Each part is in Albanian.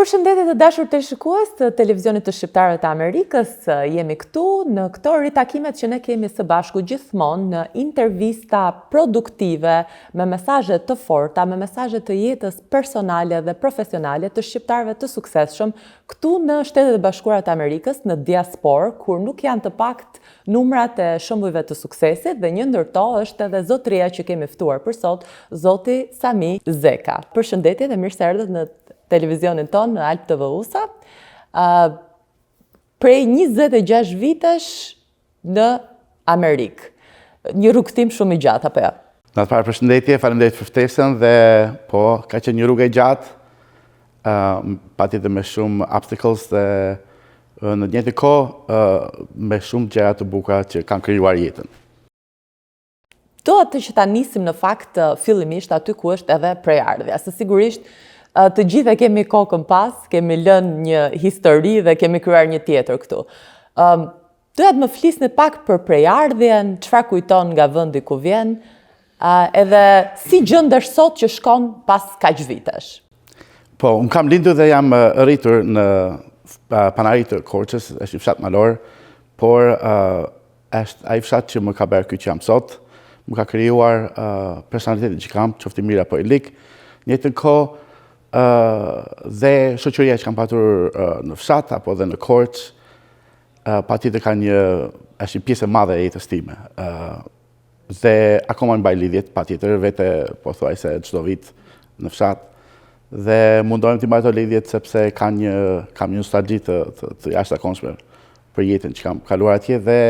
Përshëndetje të dashur të shikues të televizionit të Shqiptarëve të Amerikës. Jemi këtu në këto ritakimet që ne kemi së bashku gjithmonë në intervista produktive me mesazhe të forta, me mesazhe të jetës personale dhe profesionale të shqiptarëve të suksesshëm këtu në Shtetet e Bashkuara të Amerikës, në diasporë, kur nuk janë të pakt numrat e shembujve të suksesit dhe një ndër to është edhe zotëria që kemi ftuar për sot, zoti Sami Zeka. Përshëndetje dhe mirë se erdhët në televizionin tonë në Alp TV USA, prej 26 vitesh në Amerikë. Një rrugtim shumë i gjatë, apo jo? Në të parë përshëndetje, faleminderit për ftesën dhe po, ka qenë një rrugë e gjatë, patjetër me shumë obstacles dhe në të njëjtën kohë me shumë gjëra të bukura që kanë krijuar jetën. Do atë që ta nisim në fakt fillimisht aty ku është edhe prejardhja, se sigurisht të gjithë kemi kokën pas, kemi lënë një histori dhe kemi krijuar një tjetër këtu. Doja të më flisni pak për prejardhjen, çfarë kujton nga vendi ku vjen, edhe si gjendesh sot që shkon pas kaq vitesh. Po, unë kam lindur dhe jam rritur në panarit të Korçës, është një fshat malor, por është ai fshat që më ka bërë ky që jam sot, më ka krijuar personalitetin që kam, qoftë i mirë apo i lig. Në njëjtën kohë dhe shoqëria që kam patur në fshat apo dhe në Korçë, patjetër ka është një pjesë e madhe e jetës time. Dhe akoma mbaj lidhjet, patjetër, vete po thuaj se çdo vit në fshat. Dhe mundohem të mbaj ato lidhjet sepse kam një nostalgji të jashtëzakonshme për jetën që kam kaluar atje dhe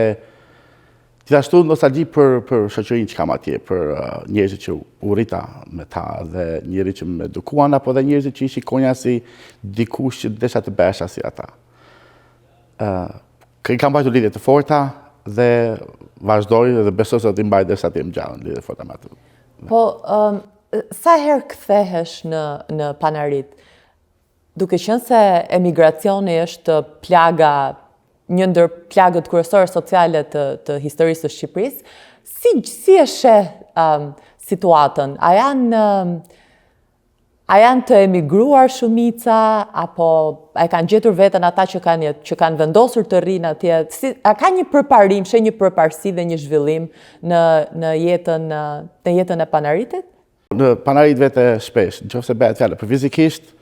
gjithashtu nostalgji për shoqërinë që kam atje, për njerëzit që u rrita me ta dhe njerëzit që më edukuan apo dhe njerëzit që i shikonja si dikush që desha të besha si ata. Kam mbajtur lidhje të forta dhe vazhdoj dhe besoj se do t'i mbaj derisa të jem gjallë lidhje të forta me atë. Po, sa herë kthehesh në panarit? Duke qenë se emigracioni është plaga, një ndër plagët kryesore sociale të historisë së Shqipërisë, si e sheh situatën? A janë të emigruar shumica, apo a kanë gjetur veten ata që kanë vendosur të rrinë atje? A ka një përparim, një përparësi dhe një zhvillim në jetën e panaritit? Në panarit vete shpesh, nëse bëhet fjalë për fizikisht,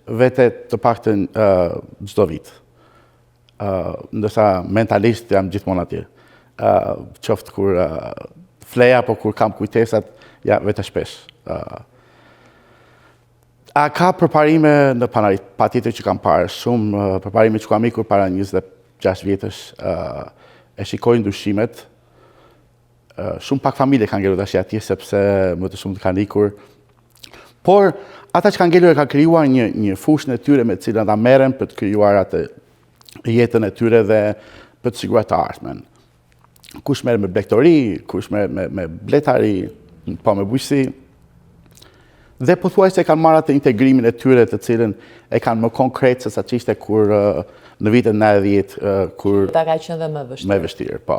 vete të paktën çdo vit. Ndërsa mentalisht jam gjithmonë atje. Qoftë kur fleja, apo kur kam kujtesat, ja vete shpesh. A ka përparime në panarit? Patjetër që kam parë, shumë përparime që kam ikur para 26 vjetësh, e shikoj ndryshimet. Shumë pak familje kanë ngelur tash atje sepse më të shumë të kanë ikur. Por ata që kanë ngelur e kanë krijuar një fushën e tyre me të cilën ata merren për të krijuar atë jetën e tyre dhe për të siguruar të ardhmen. Kush merr me blegtori, kush merr me bletari, po me bujqësi. Dhe pothuajse kanë marrë atë integrimin e tyre të cilën e kanë më konkret se sa ç'ishte kur në vitet 90 kur ta ka qenë dhe më vështirë. Më vështirë, po.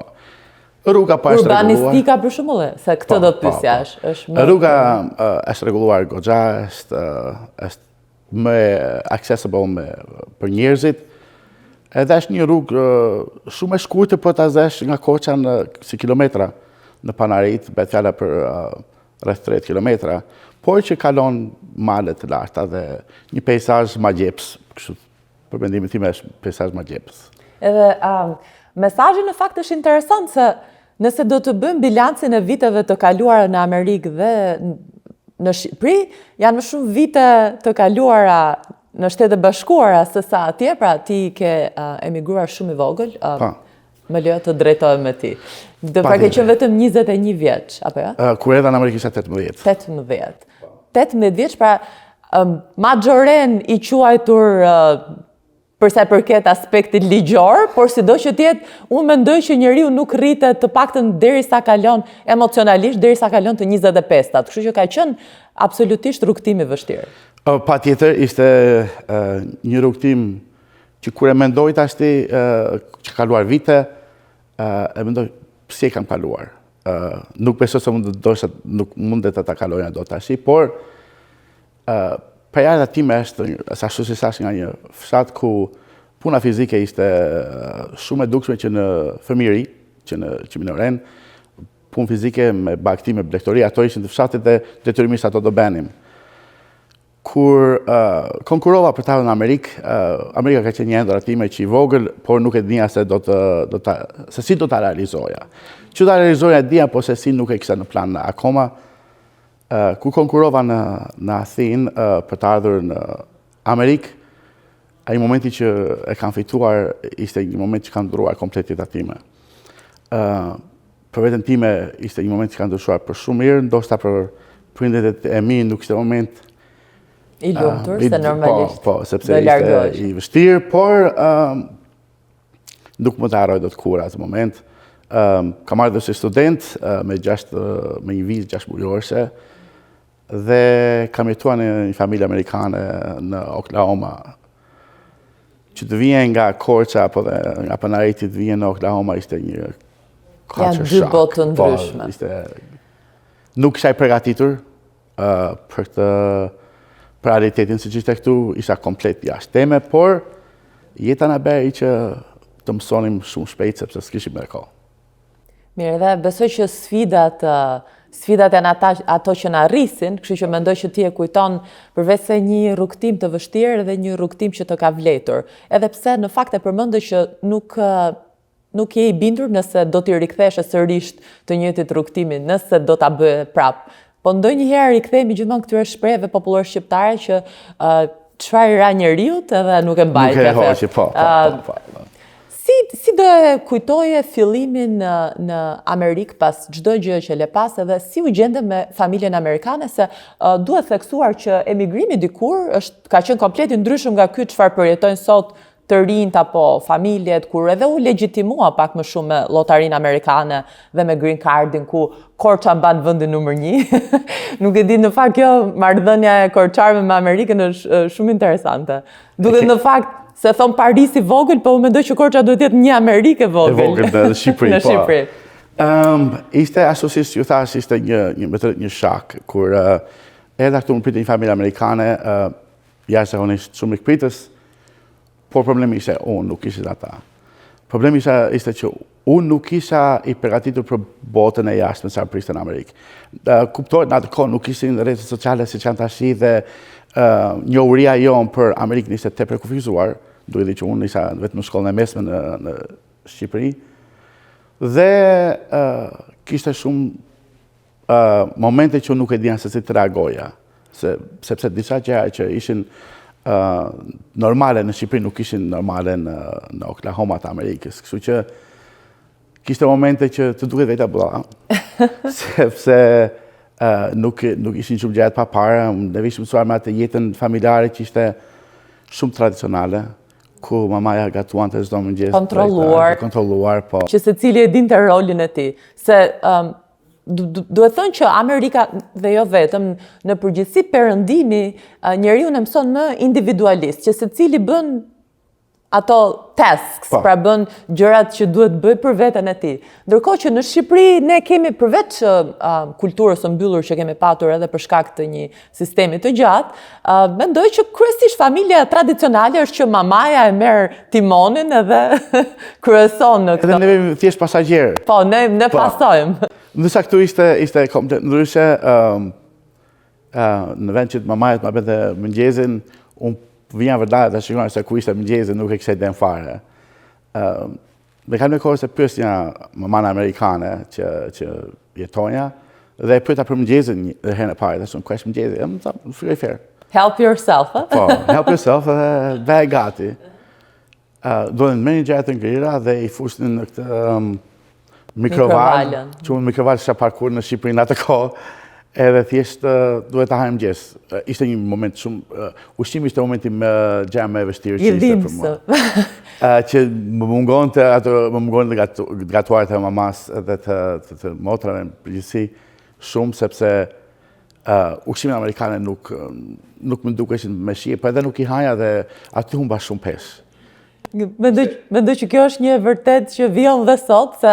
Rruga pa është rregulluar. Urbanistika për shembull, se këtë do të pyesja është më. Rruga është rregulluar goxha, është më accessible për njerëzit. Edhe është një rrugë shumë e shkurtër për ta zesh nga Korça si kilometra në panarit, bëhet fjala për rreth 30 kilometra, por që kalon male të larta dhe një peizazh magjeps, kështu për mendimin tim është peizazh magjeps. Edhe mesazhi në fakt është interesant se nëse do të bëjmë bilancin e viteve të kaluara në Amerikë dhe në Shqipëri, janë më shumë vite të kaluara në Shtetet e Bashkuara se sa atje, pra ti ke emigruar shumë i vogël, më lejo të drejtohem me ti. Pra ke qenë vetëm 21 vjeç, apo jo? Kur erdha në Amerikë isha 18. 18 vjeç, pra majoren i quajtur përsa i përket aspektit ligjor, por sido që tjetë, unë mendoj që njeriu nuk rritet të paktën derisa kalon emocionalisht, derisa kalon të 25-tat. Kështu që ka qenë absolutisht rrugtim i vështirë. Patjetër, ishte një rrugtim që kur e mendoj tashti që kaluar vite, e mendoj si e kam kaluar. Nuk besoj se nuk mundet të ta kaloja do tashi, por Perjada time është, ashtu si thash, nga një fshat ku puna fizike ishte shumë e dukshme që në fëmijëri, që në minoren, punë fizike me bagti, me blektori, ato ishin të fshatit dhe detyrimisht ato do benim. Kur konkurova për të ardhur në Amerikë, Amerika ka qenë një ëndër time që i vogël, por nuk e dija se se si do ta realizoja. Që ta realizoja e dija, po se si nuk e kisha në plan akoma. Kur konkurova në Athinë për të ardhur në Amerikë, ai momenti që e kam fituar ishte një moment që kam ndryshuar komplet jetën time. Për veten time ishte një moment që kam ndryshuar për shumë mirë, ndoshta për prindërit e mi nuk ishte moment I lumtur, se normalisht po, sepse ishte i vështirë, por nuk më të harroj dot kur atë moment. Kam ardhur si student me një vizë 6 muajorse dhe kam jetuar në një familje amerikane në Oklahoma. Që të vijen nga Korça apo dhe nga Panariti të vijen në Oklahoma ishte një culture shock. Janë dy botë të ndryshme. Nuk isha i përgatitur për realitetin siç ishte këtu, isha komplet jashtë teme, por jeta na bëri që të mësonim shumë shpejt sepse s'kishim më kohë. Mirë, dhe besoj që sfidat janë ato që na rrisin, kështu që mendoj që ti e kujton përveç se një rrugtim të vështirë dhe një rrugtim që të ka vletur. Edhe pse në fakt e përmendë që nuk je I bindur nëse do t'i riktheshe sërish të njëjtit rrugtimi, nëse do ta bëje prapë. Po ndonjëherë I kthehemi gjithmonë këtyre shprehjeve popullore shqiptare që çfarë ra njeriut edhe nuk e mbajt. Nuk e hoqi, po. Si do e kujtoje fillimin në Amerikë pas çdo gjë që le pas edhe si u gjende me familjen amerikane, se duhet theksuar që emigrimi dikur ka qenë komplet I ndryshëm nga ky çfarë përjetojnë sot të rinjt apo familjet, kur edhe u legjitimua pak më shumë me llotarinë amerikane dhe me green cardin, ku Korça mban vendin numër 1. Nuk e di, në fakt kjo marrëdhënia e korçarëve me Amerikën është shumë interesante. Duket në fakt se thon Paris I vogël, po u mendoj që Korça duhet të jetë një Amerikë e vogël. E vogël në Shqipëri, në Shqipëri. Ishte ashtu si ju thash, ishte një shak, kur edhe këtu më pritet një familje amerikane, jashtëzakonisht shumë rikpritës, por problemi ishte unë, nuk ishte ata. Problemi ishte që unë nuk isha I përgatitur për botën e jashtme sa priste në Amerikë. Kuptohet në atë kohë nuk ishin rrjetet sociale si që janë tashi dhe njohuria jonë për Amerikën ishte tepër kufizuar, duhet që unë isha vetëm në shkollën e mesme në Shqipëri. Dhe kishte shumë momente që unë nuk e dija se si të reagoja, sepse disa gjëra që ishin normale në Shqipëri nuk ishin normale në Oklahoma të Amerikës. Kështu që kishte momente që të duket vetë bulla, sepse nuk ishin shumë gjëra të papara, ne vishim mësuar me atë jetën familjare që ishte shumë tradicionale, ku mamaja gatuante çdo mëngjes. Kontrolluar, po. Që secili e dinte rolin e tij. Se duhet thënë që Amerika dhe jo vetëm në përgjithësi perëndimi njeriu e mëson më individualist, që secili bën ato tasks, pra bën gjërat që duhet bëj për veten e tij. Ndërkohë që në Shqipëri ne kemi përveç kulturës së mbyllur që kemi patur edhe për shkak të një sistemi të gjatë, mendoj që kryesisht familja tradicionale është që mamaja e merr timonin edhe kryeson në këtë. Edhe ne jemi thjesht pasagjerë. Po, ne pasojmë. Ndërsa këtu ishte komplet ndryshe, në vend që mamaja të më bënte mëngjesin, unë vija vërtet të shikoj se ku ishte mëngjesi, nuk e kisha iden fare. Dhe kam në kohë se pyesja maman amerikane që jetonja, dhe e pyeta për mëngjesin dhe herën e parë, dhe ku është mëngjesi? Më tha, free fair. Help yourself, eh? Po, help yourself dhe bëj gati. Duhet merrnin gjërat e ngrira dhe I fushnin në këtë mikroval, që unë mikroval isha parkur në Shqipëri në atë kohë, edhe thjesht duhet ta hajmë mëngjes. Ishte një moment shumë, ushqimi ishte momenti më gjë më e vështirë që ishte për mua. Që më mungon të gatuaret e mamas dhe të motrave në përgjithësi shumë, sepse ushqimin amerikane nuk më dukeshin me shije, po edhe nuk I haja dhe aty humba shumë peshë. Mendoj që kjo është një vërtet që vjen dhe sot, se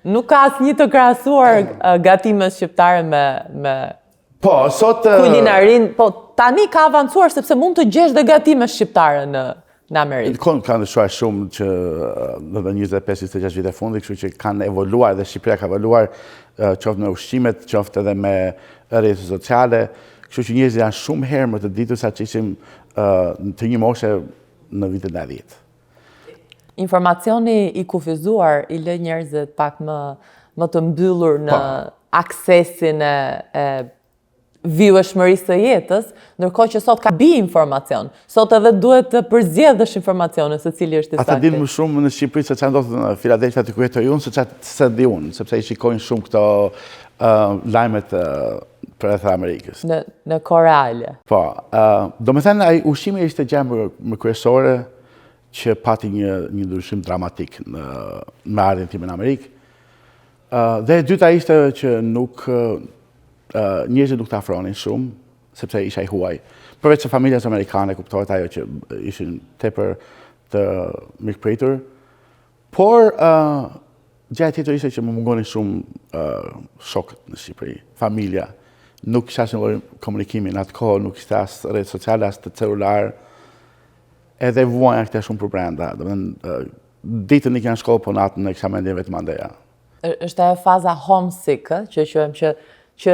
nuk ka asnjë të krahasuar gatimet shqiptare me Po, sot... kulinarin, po tani ka avancuar sepse mund të gjesh dhe gatime shqiptare në Amerikë. Kanë ndryshuar shumë që në 25-26 vite fundit, kështu që kanë evoluar dhe Shqipëria ka evoluar qoftë me ushqimet, qoftë edhe me rrjetet sociale, kështu që njerëzit janë shumë herë më të ditur sa që ishim të një moshe në vitet 90. Informacioni i kufizuar i lë njerëzit pak më të mbyllur në aksesin e vijshmërisë së jetës, ndërkohë që sot ka informacion. Sot edhe duhet të përzgjedhësh informacionin se cili është i saktë. Ata dinë më shumë në Shqipëri se çfarë ndodh në Filadelfia të ku jetoj unë, se çfarë se di unë, sepse i shikojnë shumë këto lajmet për Amerikës. Në kohë reale. Po, domethënë ai ushqimi ishte gjë më kryesore që pati një ndryshim dramatik me ardhjen time në Amerikë. Dhe e dyta ishte që njerëzit nuk të afronin shumë, sepse isha i huaj. Përveç se familjas amerikane kuptohet ajo që ishin tepër të mirëpritur, por gjëja tjetër ishte që më mungonin shumë shokët në Shqipëri, familja. Nuk kisha asnjë komunikimi në atë kohë, nuk kishte as rrjet sociale, as të celular. Edhe vuaja këta shumë për brenda. Ditën ikja në shkollë, po natën e kisha mendjen vetëm andeja. Është ajo faza homesick, që quhem që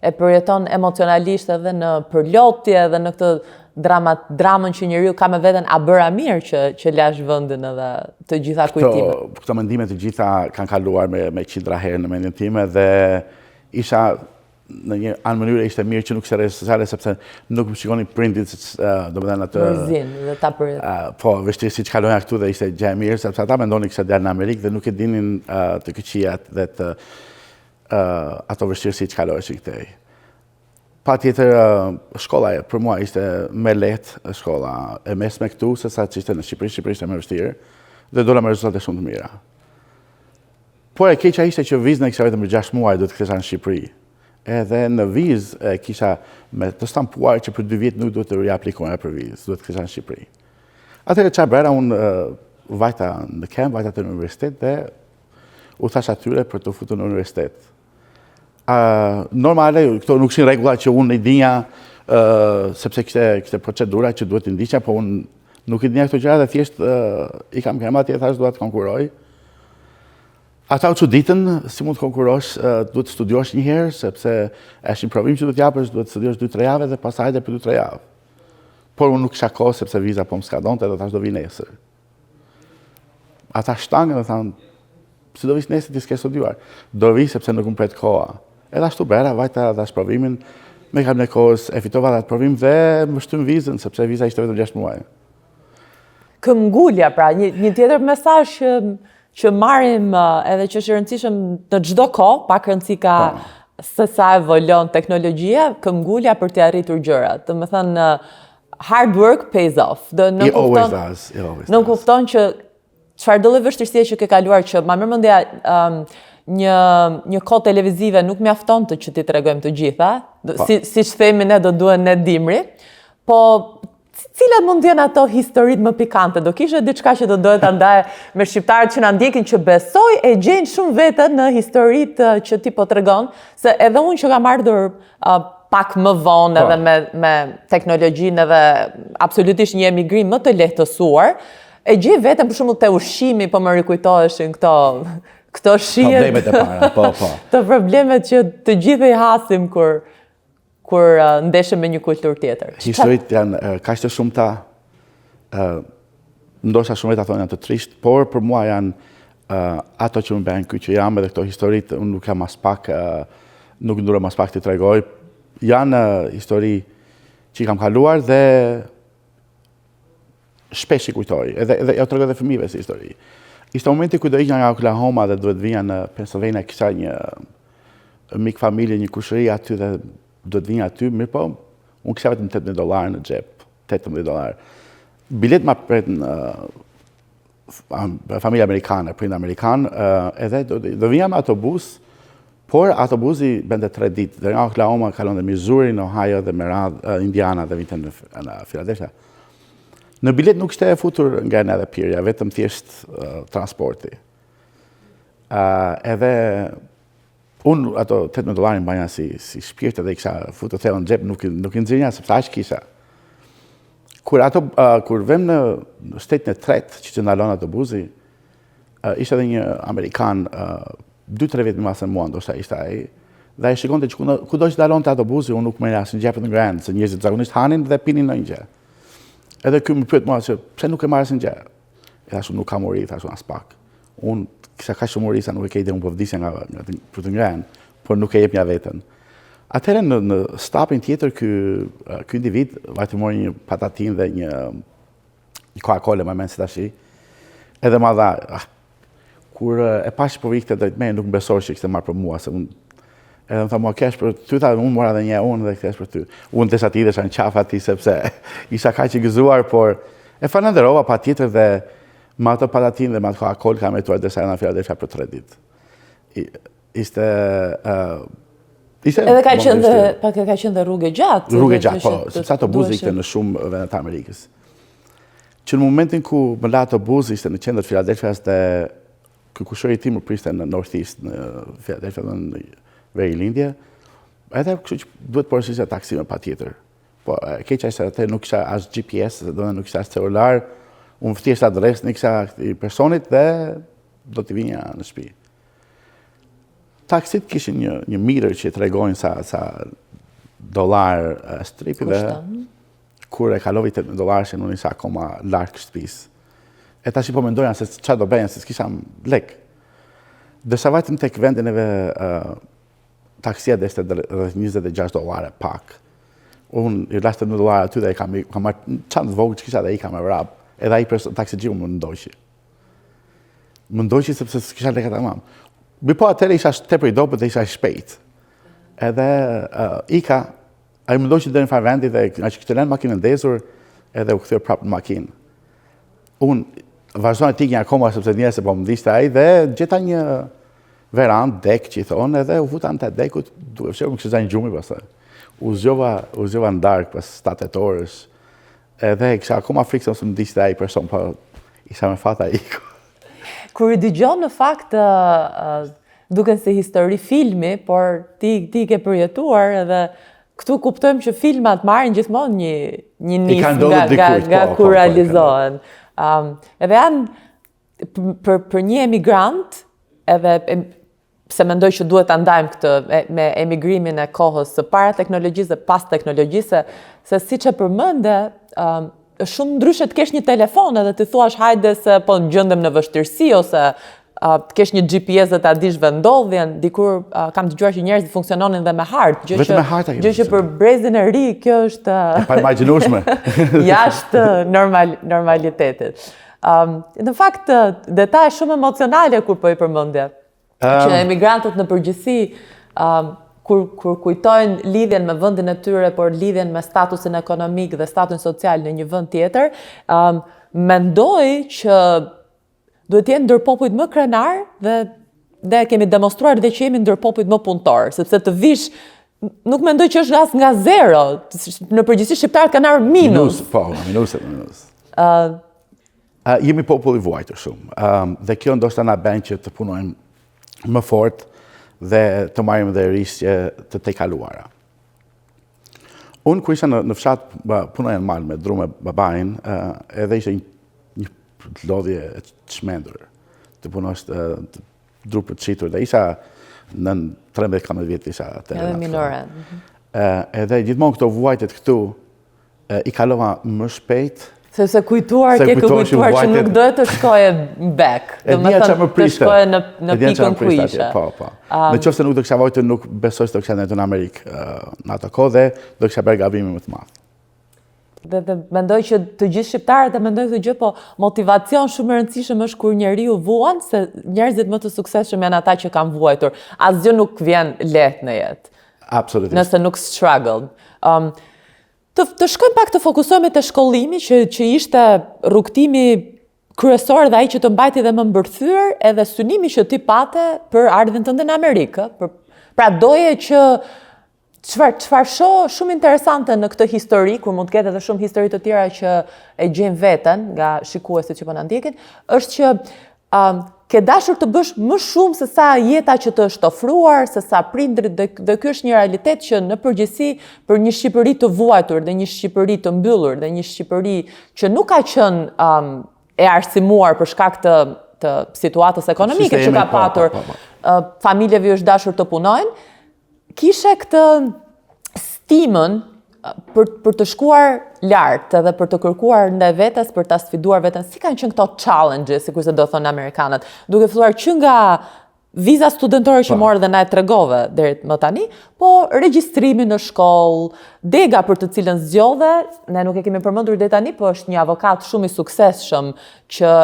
e përjeton emocionalisht edhe në përlotje dhe në këtë dramën që njeriu ka me veten, a bëra mirë që lash vendin edhe të gjitha kujtimet. Këto mendime të gjitha kanë kaluar me qindra herë në mendjen time dhe isha në një anë mënyrë ishte mirë që nuk ishte rrjetet sociale sepse nuk më shikonin prindit, domethënë atë mërzin dhe ta përjet. Po, vështirësi që kaloja këtu dhe ishte gjë e mirë sepse ata mendonin kisha dalë në Amerikë dhe nuk e dinin të këqijat dhe të ato vështirësi që kalojshin këtej. Patjetër shkolla për mua ishte më lehtë shkolla e mesme këtu se sa që ishte në Shqipëri. Shqipëri ishte më vështirë dhe dola me rezultate shumë të mira. Por e keqja ishte që vizën e kisha vetëm për 6 muaj, do të kisha në Shqipëri. Edhe në vizë e kisha me të stampuar që për 2 vjet nuk duhet të riaplikoja për vizë, duhet të kisha në Shqipëri. Atëherë çfarë bëra, unë vajta në Kem, vajta të universitet dhe u thash atyre për të futur në universitet. Normale, këto nuk ishin rregulla që unë i dinja, sepse kishte procedura që duhet të ndiqja, po unë nuk i dinja këto gjëra dhe thjesht i kam kërma atje, thash dua të konkurroj. Ata u çuditën, si mund të konkurosh, duhet të studiosh një herë, sepse është një provim që duhet japësh, duhet të studiosh 2-3 javë dhe pastaj edhe për 2-3 javë. Por unë nuk kisha kohë sepse viza po më skadonte dhe thash do vi nesër. Ata shtangën dhe thanë, si do vish nesër ti s'ke studiuar, do vi sepse nuk më pret koha. Edhe ashtu bëra, vajta dash provimin, me kam në kohës e fitova atë provim dhe më shtym vizën, sepse viza ishte vetëm 6 muaj. Këmbgulja, pra, një tjetër mesazh që marrim edhe që është rëndësishëm në çdo kohë, pak rëndësi ka se sa evolon teknologjia, këmbgulja për të arritur gjërat. Domethënë hard work pays off. It always does. Nuk kupton që çfarë do lloj vështirësie që ke kaluar, që ma merr mendja një kohë televizive nuk mjafton që ti tregojmë të gjitha, siç themi ne do duhen ne dimri, po cilat mund të jenë ato historitë më pikante? Do kishe diçka që do dohet ta ndaje me shqiptarët që na ndjekin, që besoj e gjejnë shumë veten në historitë që ti po tregon, se edhe unë që kam ardhur pak më vonë edhe me teknologjinë edhe absolutisht një emigrim më të lehtësuar, e gjej veten për shembull te ushqimi, po më rikujtoheshin këto shihet. Problemet e para, po. Të problemet që të gjithë i hasim kur ndeshëm me një kulturë tjetër. Historitë janë kaq të shumta, ndoshta shumë vetë thonë janë të trisht, por për mua janë ato që më bëjnë ky që jam, edhe këto historitë unë nuk jam as pak, nuk ndura as pak të tregoj. Janë histori që i kam kaluar dhe shpesh i kujtoj, edhe ja u tregoj edhe fëmijëve si histori. Ishte momenti ku do ikja nga Oklahoma dhe duhet vija në Pennsylvania, kisha një mik familje, një kushëri aty dhe duhet vija aty, mirë po, unë kisha vetëm $18 në xhep, $18. Bilet ma pret në familje amerikane, prind amerikan, edhe do vija me autobus, por autobusi bende 3 ditë, dhe nga Oklahoma kalon dhe Missouri, në Ohio dhe Indiana dhe vinte në Philadelphia. Në bilet nuk ishte e futur nga në edhe pirja, vetëm thjesht transporti. Edhe Unë ato $18 banja si shpirtë dhe i kisha futë të thellë në xhep, nuk i nxirja sepse aq kisha. Kur vem në shtetin e tretë që ndalon autobusi, ishte edhe një Amerikan 2-3 vjet më mas se mua, ndoshta ishte ai, dhe ai shikonte që kudo që ndalonte autobusi, unë nuk merrja asnjë gjë në grend, se njerëzit zakonisht hanin dhe pinin ndonjë gjë. Edhe ky më pyet mua se pse nuk e marr asnjë gjë. E thashun nuk kam uri, thashun as pak. Unë kisha kaq shumë uri sa nuk e ke ide unë po vdisja nga për të ngrënë, por nuk e jepja veten. Atëherë në stapin tjetër ky individ vajte mori një patatin dhe një Coca-Cola më mend se tash. Edhe ma dha, kur e pash po vikte drejt me, nuk besoj që kishte marrë për mua, se unë edhe më tha mua kesh për ty, tha unë mora dhe një unë dhe kesh për ty. Unë desha ti desha në qafë ati sepse isha kaq i gëzuar, por e falenderova patjetër dhe me ato patatin dhe me ato Coca-Cola kam jetuar desa në Philadelphia për 3 ditë. Ishte edhe ka qenë dhe rrugë gjatë. Rrugë gjatë, po, sepse autobusi ishte në shumë vende të Amerikës. Që në momentin ku më la autobusi ishte në qendër Philadelphias dhe kushëri tim më priste në Northeast, në Philadelphia dhe në Verilindje, edhe kështu që duhet porosisja taksi me patjetër. Po, keqja ishte atë nuk kisha as GPS, do nuk kisha as celular, unë thjesht adresën nuk kisha i personit dhe do t'i vinja në shtëpi. Taksit kishin një meter që tregojnë sa dollar stripi dhe kur e kalovi $8 që unë isha akoma larg shtëpisë. E tash po mendoja se çfarë do bëja se s'kisha lek. Desa vajtëm tek vendin e taksia dhe ishte rreth $26 pak. Unë i lasë $9 aty dhe kam marrë çantë vogël që kisha dhe i kam e vrap. Edhe ai taksixiu më ndoqi. Më ndoqi sepse s'kisha lekë tamam. Mi po atëherë isha tepër i dobët dhe isha shpejt. Edhe ika, ai më ndoqi deri në far vendi dhe nga që kishte lënë makinën ndezur, edhe u kthyer prapë në makinë. Unë vazhdoj të ikja akoma sepse dija se po më ndishte ai dhe gjeta një verandë, dek që i thonë, edhe u futa në të dekut, duke fshirë më kishte zënë gjumi pastaj. U zgjova në darkë pas 7-8 orësh. Edhe kisha akoma frikë se më ndishte ai person, po isha me fat ai iku. Kur i dëgjon në fakt duken se histori filmi, por ti ke përjetuar edhe këtu kuptojmë që filmat marrin gjithmonë një nisë nga kur realizohen. Edhe janë për një emigrant, edhe se mendoj që duhet ta ndajmë këtë me emigrimin e kohës së para teknologjisë dhe pas teknologjisë, se siç e përmende, është shumë ndryshe të kesh një telefon edhe të thuash hajde se po gjendem në vështirësi ose të kesh një GPS dhe ta dish vendodhjen. Dikur kam dëgjuar që njerëzit funksiononin dhe me hartë, gjë që për brezin e ri kjo është pa imagjinueshme. Jashtë normalitetit. Në fakt detaje shumë emocionale kur po i përmendje, që emigrantët në përgjithësi kur kujtojnë lidhjen me vendin e tyre, por lidhjen me statusin ekonomik dhe statusin social në një vend tjetër, mendoj që duhet jenë ndër popujt më krenar dhe kemi demonstruar dhe që jemi ndër popujt më punëtor, sepse të vish nuk mendoj që është nga zero, në përgjithësi shqiptarët kanë ardhur minus. Minus. Jemi popull i vuajtur shumë, dhe kjo ndoshta na bën që të punojmë më fort dhe të marrim dhe risqe të tejkaluara. Unë kur isha në fshat punoja në mal me dru me babain, edhe ishte një lodhje e çmendur. Të punosh dru për të qitur dhe isha në 13-14 vjet isha atë. Edhe minore. Edhe gjithmonë këto vuajtet këtu i kalova më shpejt. Sepse kujtuar që nuk dohet të shkoje back. E dija që më prishte. Të shkoje në pikën ku ishe. Po. Në qoftë se nuk do kisha vojtur, nuk besoj se do kisha ndërtuar në Amerikë në ato kohë dhe do kisha bërë gabimin më të madh. Dhe mendoj që të gjithë shqiptarët e mendojnë këtë gjë, po motivacion shumë e rëndësishëm është kur njeriu vuan, se njerëzit më të suksesshëm janë ata që kanë vuajtur. Asgjë nuk vjen lehtë në jetë. Absolutisht. Nëse nuk struggled. Të shkojmë pak të fokusohemi te shkollimi, që ishte rrugtimi kryesor dhe ai që të mbajti dhe më mbërthyer, edhe synimi që ti pate për ardhmen tënde në Amerikë. Pra doje që çfarë shoh shumë interesante në këtë histori, kur mund të ketë edhe shumë histori të tjera që e gjejmë veten nga shikuesit që po na ndjekin, është që ke dashur të bësh më shumë se sa jeta që të është ofruar, se sa prindrit, dhe ky është një realitet që në përgjithësi për një Shqipëri të vuajtur dhe një Shqipëri të mbyllur dhe një Shqipëri që nuk ka qenë e arsimuar për shkak të situatës ekonomike që ka patur, familjeve është dashur të punojnë, kishe këtë stimën për të shkuar lartë dhe për të kërkuar ndaj vetes, për ta sfiduar veten. Si kanë qenë këto challenges, sikur se do thonë amerikanët, duke filluar që nga viza studentore që morë dhe na e tregove deri më tani, po regjistrimi në shkollë, dega për të cilën zgjodhe, ne nuk e kemi përmendur deri tani, po është një avokat shumë i suksesshëm që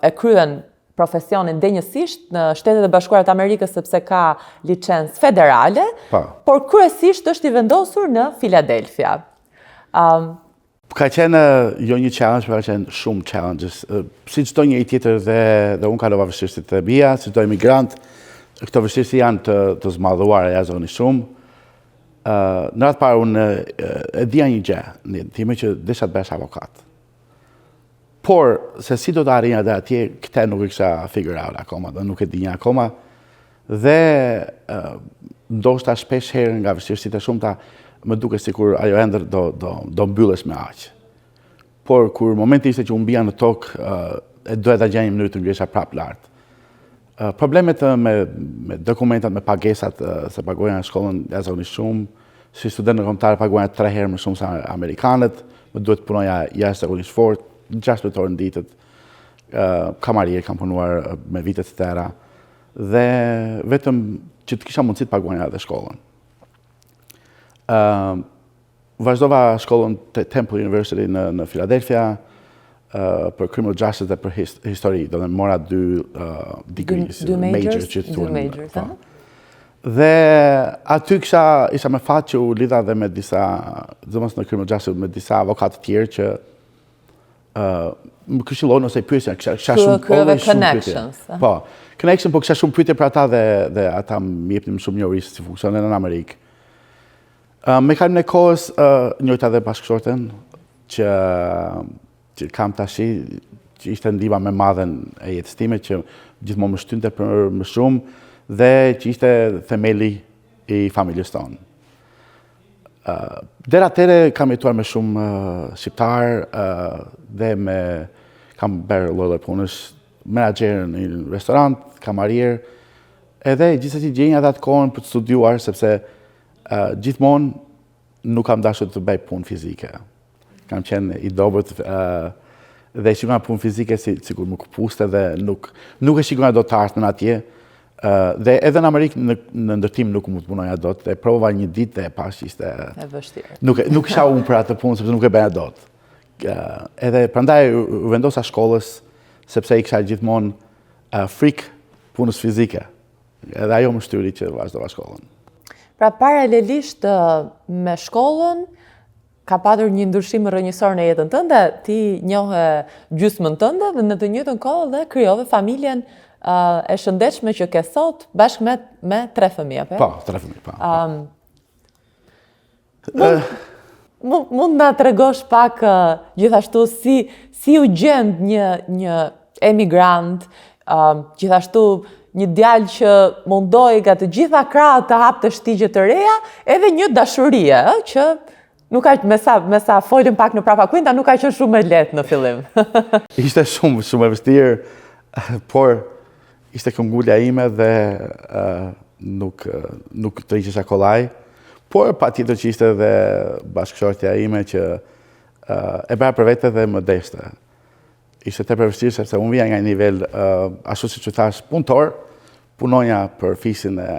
e kryen profesionin denjësisht në Shtetet e Bashkuara të Amerikës sepse ka licencë federale, por kryesisht është i vendosur në Philadelphia. Ka qenë jo një challenge, ka qenë shumë challenges. Si çdo njëri tjetër dhe unë kalova vështirësitë e mia, si çdo emigrant, këto vështirësi janë të zmadhuara jashtëzakonisht shumë. Në atë parë unë e dija një gjë, në time që desha të bësh avokat. Por, se si do të arrinja dhe atje, këte nuk e kisha figure out akoma, dhe nuk e dinja akoma. Dhe ndoshta shpesh herë nga vështirësitë e shumta, më duke sikur ajo endër do mbyllesh me aq. Por, kur momenti ishte që unë bija në tokë, e doja ta gjej një mënyrë të ngresha prapë lart. Problemet me dokumentat, me pagesat, se pagoja në shkollën jashtëzakonisht shumë, si student kombëtar pagoja 3 herë më shumë se amerikanët, më duhet punoja jashtëzakonisht fort, 16 orë në ditët, kamarier kam punuar me vitet të tëra, dhe vetëm që të kisha mundësi të paguaja edhe shkollën. Vazhdova shkollën të Temple University në Philadelphia, për criminal justice dhe për histori, do dhe mora 2 degrees, majors që të tunë. Dhe aty isha me fat që u lidha dhe me disa, zëmës në criminal justice, me disa avokatë tjerë që më këshillon ose pyesja, kisha shumë connections. Po, connection, po kisha shumë pyetje për ata dhe ata më jepnin shumë njohuri si funksionon në Amerikë. Me kalimin e kohës njohita dhe bashkëshorten që kam tashi, që ishte ndihma më e madhe e jetës time, që gjithmonë më shtynte për më shumë dhe që ishte themeli i familjes tonë. Deri atëre kam jetuar me shumë shqiptar dhe kam bërë lloj punësh, menaxher në një restorant, kamarier, edhe gjithsesi gjenja atë kohën për të studiuar sepse gjithmonë nuk kam dashur të bëj punë fizike. Kam qenë i dobët dhe shikona punë fizike sikur më kupuste dhe nuk e shikona dot të ardhmen atje. Dhe edhe në Amerikë në ndërtim nuk mund të punoja dot, e provova një ditë dhe e pash ishte e vështirë. Nuk isha unë për atë punë sepse nuk e bëja dot. Edhe prandaj vendosa shkollës sepse i kisha gjithmonë frikë punës fizike. Edhe ajo më shtyri që vazhdova shkollën. Pra paralelisht me shkollën, ka patur një ndryshim rrënjësor në jetën tënde, ti njohe gjysmën tënde dhe në të njëjtën kohë dhe krijove familjen e shëndetshme që ke sot bashkë me 3 fëmijë, apo? Po, 3 fëmijë, po. Mund na tregosh pak gjithashtu si u gjend një emigrant, gjithashtu një djalë që mundoi nga të gjitha krahët të hapte shtigje të reja, edhe një dashurie, që nuk ka me sa folëm pak në Prapa Quinta, nuk ka qenë shumë e lehtë në fillim. Ishte shumë e vështirë, por ishte këmbgulja ime dhe nuk të riqesha kollaj, por patjetër që ishte edhe bashkëshortja ime që e bëra për vete dhe më deshte. Ishte tepër vështirë sepse unë vija nga një nivel ashtu siç u thash punëtor, punoja për fisin e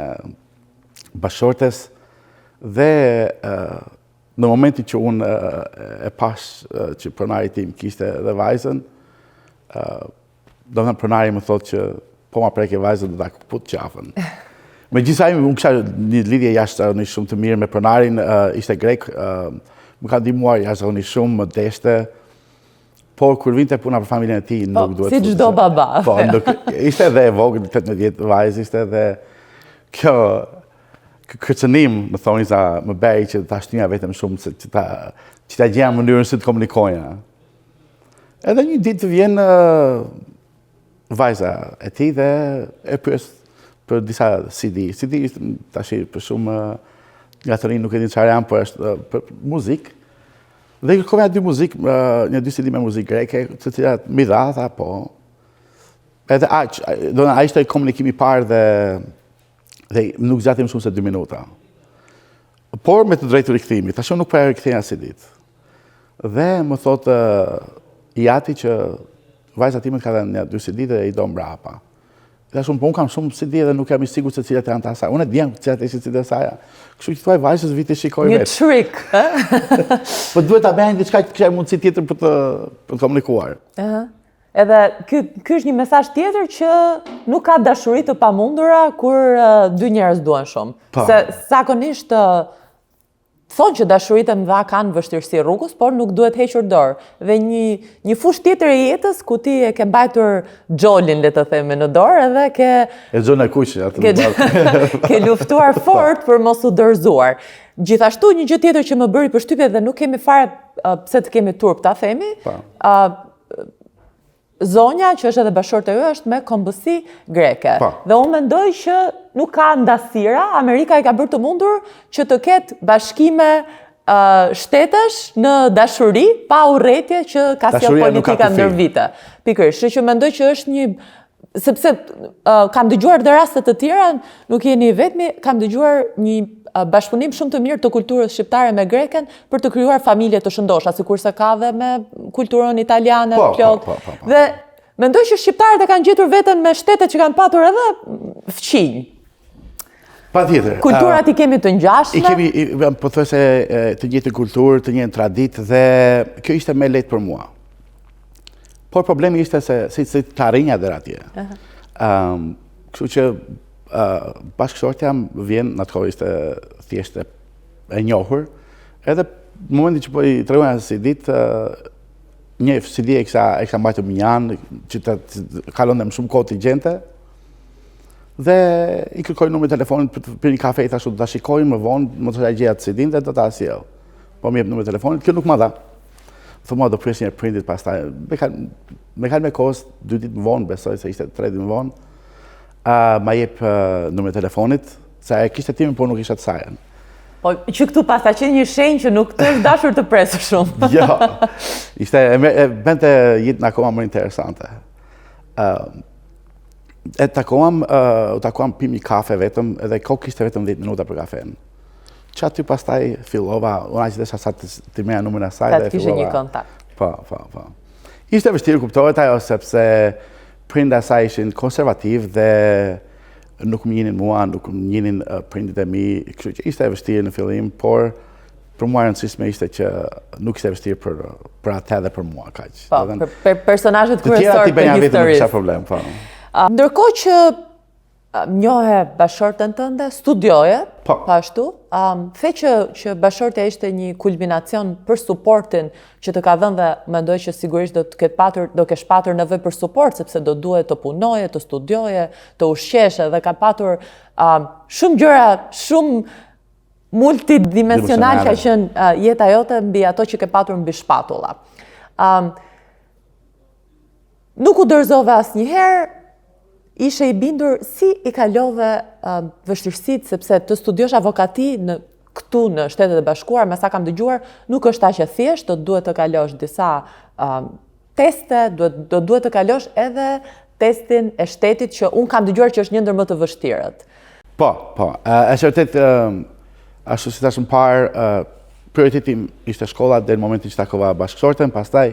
bashkëshortes dhe në momentin që unë e pash që pronari tim kishte edhe vajzën, do të thënë pronari më thotë që po ma preke vajzën do ta kaput qafën. Megjithëse unë kisha një lidhje jashtëzakonisht shumë të mirë me pronarin, ishte grek, më ka ndihmuar jashtëzakonisht shumë, më deshte, por kur vinte puna për familjen e tij nuk duhet. Si çdo baba. Po, ishte edhe e vogël, 18 vajzë ishte dhe kjo kërcënim, më thoni sa më bëri që ta shtyja vetëm shumë që ta gjeja mënyrën si të komunikoja. Edhe një ditë vjen vajza e tij dhe e pyes për disa CD. CD ishte tash për shumë nga të rinj nuk e di çfarë janë, por është për muzikë. Dhe kërkova 2 muzikë, një 2 CD me muzikë greke, të cilat mi dha, tha po. Edhe aq, ai ishte komunikimi i parë dhe nuk zgjati më shumë se 2 minuta. Por me të drejtë rikthimi, tash unë nuk po e riktheja CD-t. Dhe më thotë Jati që vajza time ka dhënë 2 CD dhe i do mbrapa. Dhe shumë, po unë kam shumë CD dhe nuk jam i sigurt se cilat janë të asaj. Unë e diam cilat ishin CD asaja. Kështu që thuaj vajzës viti shikoj vetë. Një trick, Po duhet ta bëjnë diçka që kishte mundësi tjetër për të komunikuar. Edhe ky është një mesazh tjetër që nuk ka dashuri të pamundura kur 2 njerëz duan shumë. Se zakonisht thonë që dashuritë e mëdha kanë vështirësi rrugës, por nuk duhet hequr dorë. Dhe një fushë tjetër e jetës ku ti e ke mbajtur xholin, le të themi, në dorë edhe e xhona kuqe atë. Ke luftuar fort për mos u dorëzuar. Gjithashtu një gjë tjetër që më bëri përshtypje dhe nuk kemi fare pse të kemi turp ta themi. Zonja, që është edhe bashkëshorte e është me kombësi greke. Dhe unë mendoj që nuk ka ndasira, Amerika i ka bërë të mundur që të ketë bashkime shtetesh në dashuri, pa urrëtie që ka sjell politika ndër vite. Pikërisht, që mendoj që është një, sepse kam dëgjuar dhe raste të tjera, nuk jeni vetmi, kam dëgjuar një bashkëpunim shumë të mirë të kulturës shqiptare me greken për të krijuar familje të shëndosha, sikurse ka dhe me kulturën italiane plot. Dhe mendoj që shqiptarët e kanë gjetur veten me shtetet që kanë patur edhe fqinj. Patjetër. Kulturat i kemi të ngjashme. I kemi pothuajse të njëjtën kulturë, të njëjtën traditë dhe kjo ishte më lehtë për mua. Por problemi ishte se si të arrinja deri atje. Kështu që bashkëshortja vjen në atë kohë ishte thjesht e njohur, edhe në momentin që po i treguan CD-t, një CD e kisha mbajtur më janë, që të kalonte më shumë kohë të gjente, dhe i kërkoj numrin e telefonit për të pirë një kafe, i thashë do ta shikoj më vonë, më të gjej atë CD-n dhe do ta sjell. Po më jep numrin e telefonit, kjo nuk ma dha. Thua do pres një printit pastaj. Me kalë me kohës, 2 ditë më vonë, besoj se ishte 3 ditë më vonë. Ma jep numrin e telefonit, se e kishte timin, por nuk isha të sajën. Po që këtu pas ka qenë një shenjë që nuk të është dashur të presë shumë. Jo, e bente jetën akoma më interesante. U takuam pim një kafe vetëm, edhe kohë kishte vetëm 10 minuta për kafen. Që aty pastaj fillova, unë aq desha sa të merja numrin e saj dhe fillova. Kishe një kontakt. Po. Ishte vështirë, kuptohet ajo, sepse prindë asaj ishin konservativ dhe nuk më njinin mua, nuk më njinin prindit e mi, kështu që ishte vështirë në fillim, por për mua rëndësishme ishte që nuk ishte vështirë për atë dhe për mua, kaq. Po, për personazhet kryesor të historisë. Nuk kisha historisë. problem, po. Ndërkohë që njohe bashkëshorten tënde, studioje, ashtu, the që bashkëshortja ishte një kulminacion për suportin që të ka dhënë dhe mendoj që sigurisht do kesh patur nevojë për suport, sepse do duhet të punoje, të studioje, të ushqeshe dhe ka patur shumë gjëra, shumë multidimensional ka qenë jeta jote mbi ato që ke patur mbi shpatulla. Nuk u dorëzove asnjëherë, ishe i bindur si i kalove vështirësitë, sepse të studiosh avokati këtu në Shtetet e Bashkuara, me sa kam dëgjuar, nuk është aq e thjeshtë, do duhet të kalosh disa teste, do duhet të kalosh edhe testin e shtetit që unë kam dëgjuar që është një ndër më të vështirët. Po, e vërtet, ashtu si thash më parë, prioriteti im ishte shkolla deri në momentin që takova bashkëshorten, pastaj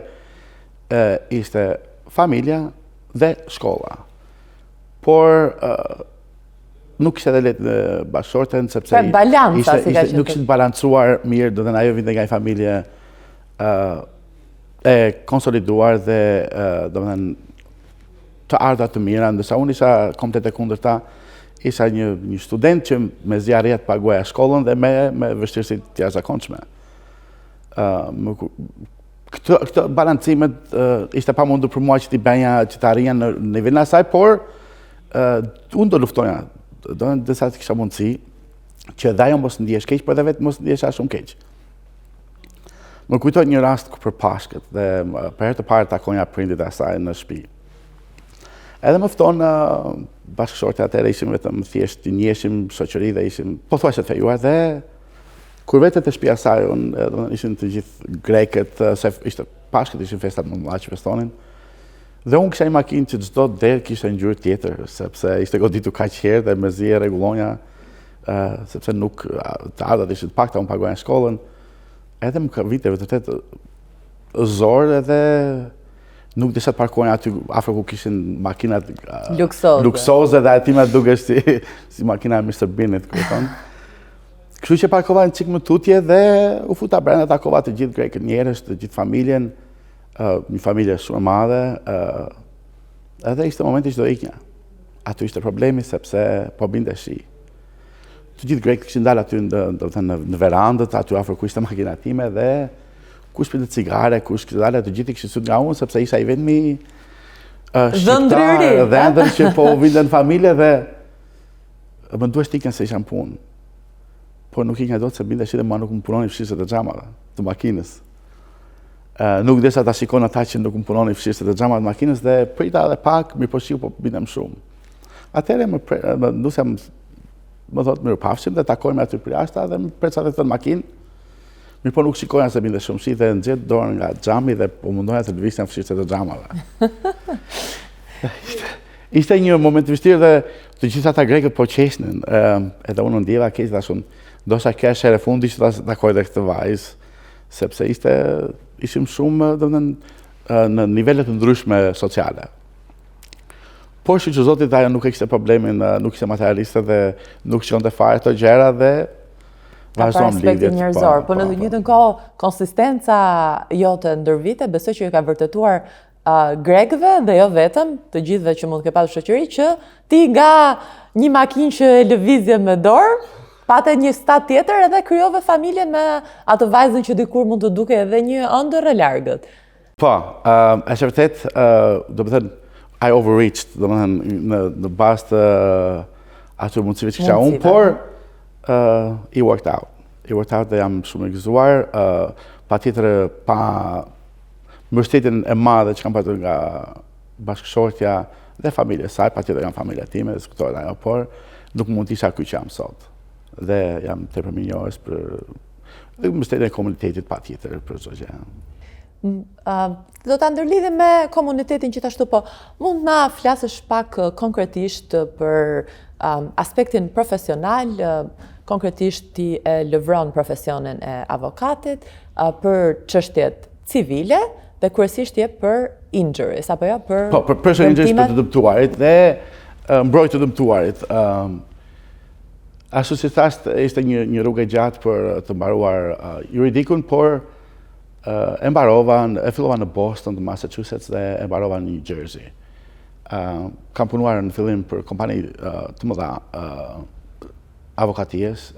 ishte familja dhe shkolla. Por nuk ishte edhe lehtë bashkëshorten, sepse nuk ishte balancuar mirë, do të thënë ajo vinte nga një familje e konsoliduar dhe do të thënë të ardha të mira, ndërsa unë isha komplet e kundërta, isha një student që me zjarrje të paguaja shkollën dhe me vështirësi të jashtëzakonshme. Këto balancimet ishte pamundur për mua që t'i bëja, që të arrinja në nivelin e saj, por unë do luftoja, do në disa të kisha mundësi, që dhe ajo mos ndjesh keq, por edhe vetë mos ndjesh shumë keq. Më kujtoj një rast për Pashkët dhe për herë të parë takonja prindit e saj në shtëpi. Edhe më fton bashkëshortë atëherë ishim vetëm thjesht të njeheshim shoqëri dhe ishim pothuajse të fejuar dhe kur vetë të shtëpia saj ishin të gjithë grekët, se ishte Pashkët, ishin festat më mëdha që festonin. Dhe unë kisha një makinë që çdo derë kishte ngjyrë tjetër, sepse ishte goditur kaq herë dhe mezi e rregullonja, sepse nuk të ardhat ishin të pakta, unë pagoja shkollën. Edhe më ka vite vërtet zor edhe nuk disha të parkoja aty afër ku kishin makinat luksoze dhe aty dukesh si makina e Mr. Beanit, kupton. Kështu që parkova në çik më tutje dhe u futa brenda, takova të gjithë grekët njerëz, të gjithë familjen, një familje shumë e madhe, edhe ishte momenti që do iknja. Aty ishte problemi sepse po binte shi. Të gjithë grekët kishin dalë aty në verandët, aty afër ku ishte makina time dhe kush pinte cigare, kush kishte dalë, të gjithë kishin sut nga unë sepse isha i vetmi shqiptar dhe ëndër që po vinte në familje dhe më duhesh të ikën se isha në punë. Por nuk iknja dot se binte shi dhe ma nuk më punoni fshirëset e xhamave të makinës. Nuk desha ta shikon ata që nuk më punoni fshirëset e xhamave të makinës dhe prita edhe pak, mirë po shiu po bindem shumë. Atëherë më ndusja më thotë mirëpafshim dhe takojmë aty për jashtë dhe më preca vetë në makinë. Mirë po nuk shikoja se binte shumë shi dhe nxjerr dorën nga xhami dhe po mundoja të lëvizja fshirëset e xhamave. Ishte një moment të vështirë dhe të gjithë ata grekët po qeshnin, edhe unë ndjeva keq thashun, ndoshta kjo është herë fundi që ta takoj dhe këtë vajzë, sepse ishim shumë në nivele të ndryshme sociale. Por që Zotit ajo nuk e kishte problemin, nuk ishte materialiste dhe nuk shkonte fare të gjëra dhe vazhdon lidhjet. Po në të njëjtën kohë, konsistenca jote ndër vite besoj që ka vërtetuar grekëve dhe jo vetëm, të gjithëve që mund të ke pasur shoqëri, që ti nga një makinë që e lëvizje me dorë, pate një stat tjetër edhe krijove familjen me atë vajzën që dikur mund të duke edhe një ëndër e largët. Po, është vërtet, do të thënë, I overreached, do të thënë, në bazë të atë mundësive që kisha unë, por it worked out. It worked out dhe jam shumë i gëzuar, patjetër pa mbështetjen e madhe që kam patur nga bashkëshortja dhe familja saj, patjetër nga familja time, diskutohet ajo, por nuk mund të isha ky që jam sot. Dhe jam tepër mirënjohës për mbështetjen e komunitetit patjetër për çdo gjë. Do ta ndërlidhim me komunitetin gjithashtu, po mund na flasësh pak konkretisht për aspektin profesional, konkretisht ti e lëvron profesionin e avokatit për çështjet civile dhe kryesisht je për injuries, apo jo? Po, për injuries për të dëmtuarit dhe mbrojtje të dëmtuarit. Ashtu si thash, ishte një rrugë e gjatë për të mbaruar juridikun, por e mbarova, e fillova në Boston, të Massachusetts dhe e mbarova në New Jersey. Kam punuar në fillim për kompani të mëdha avokatίες,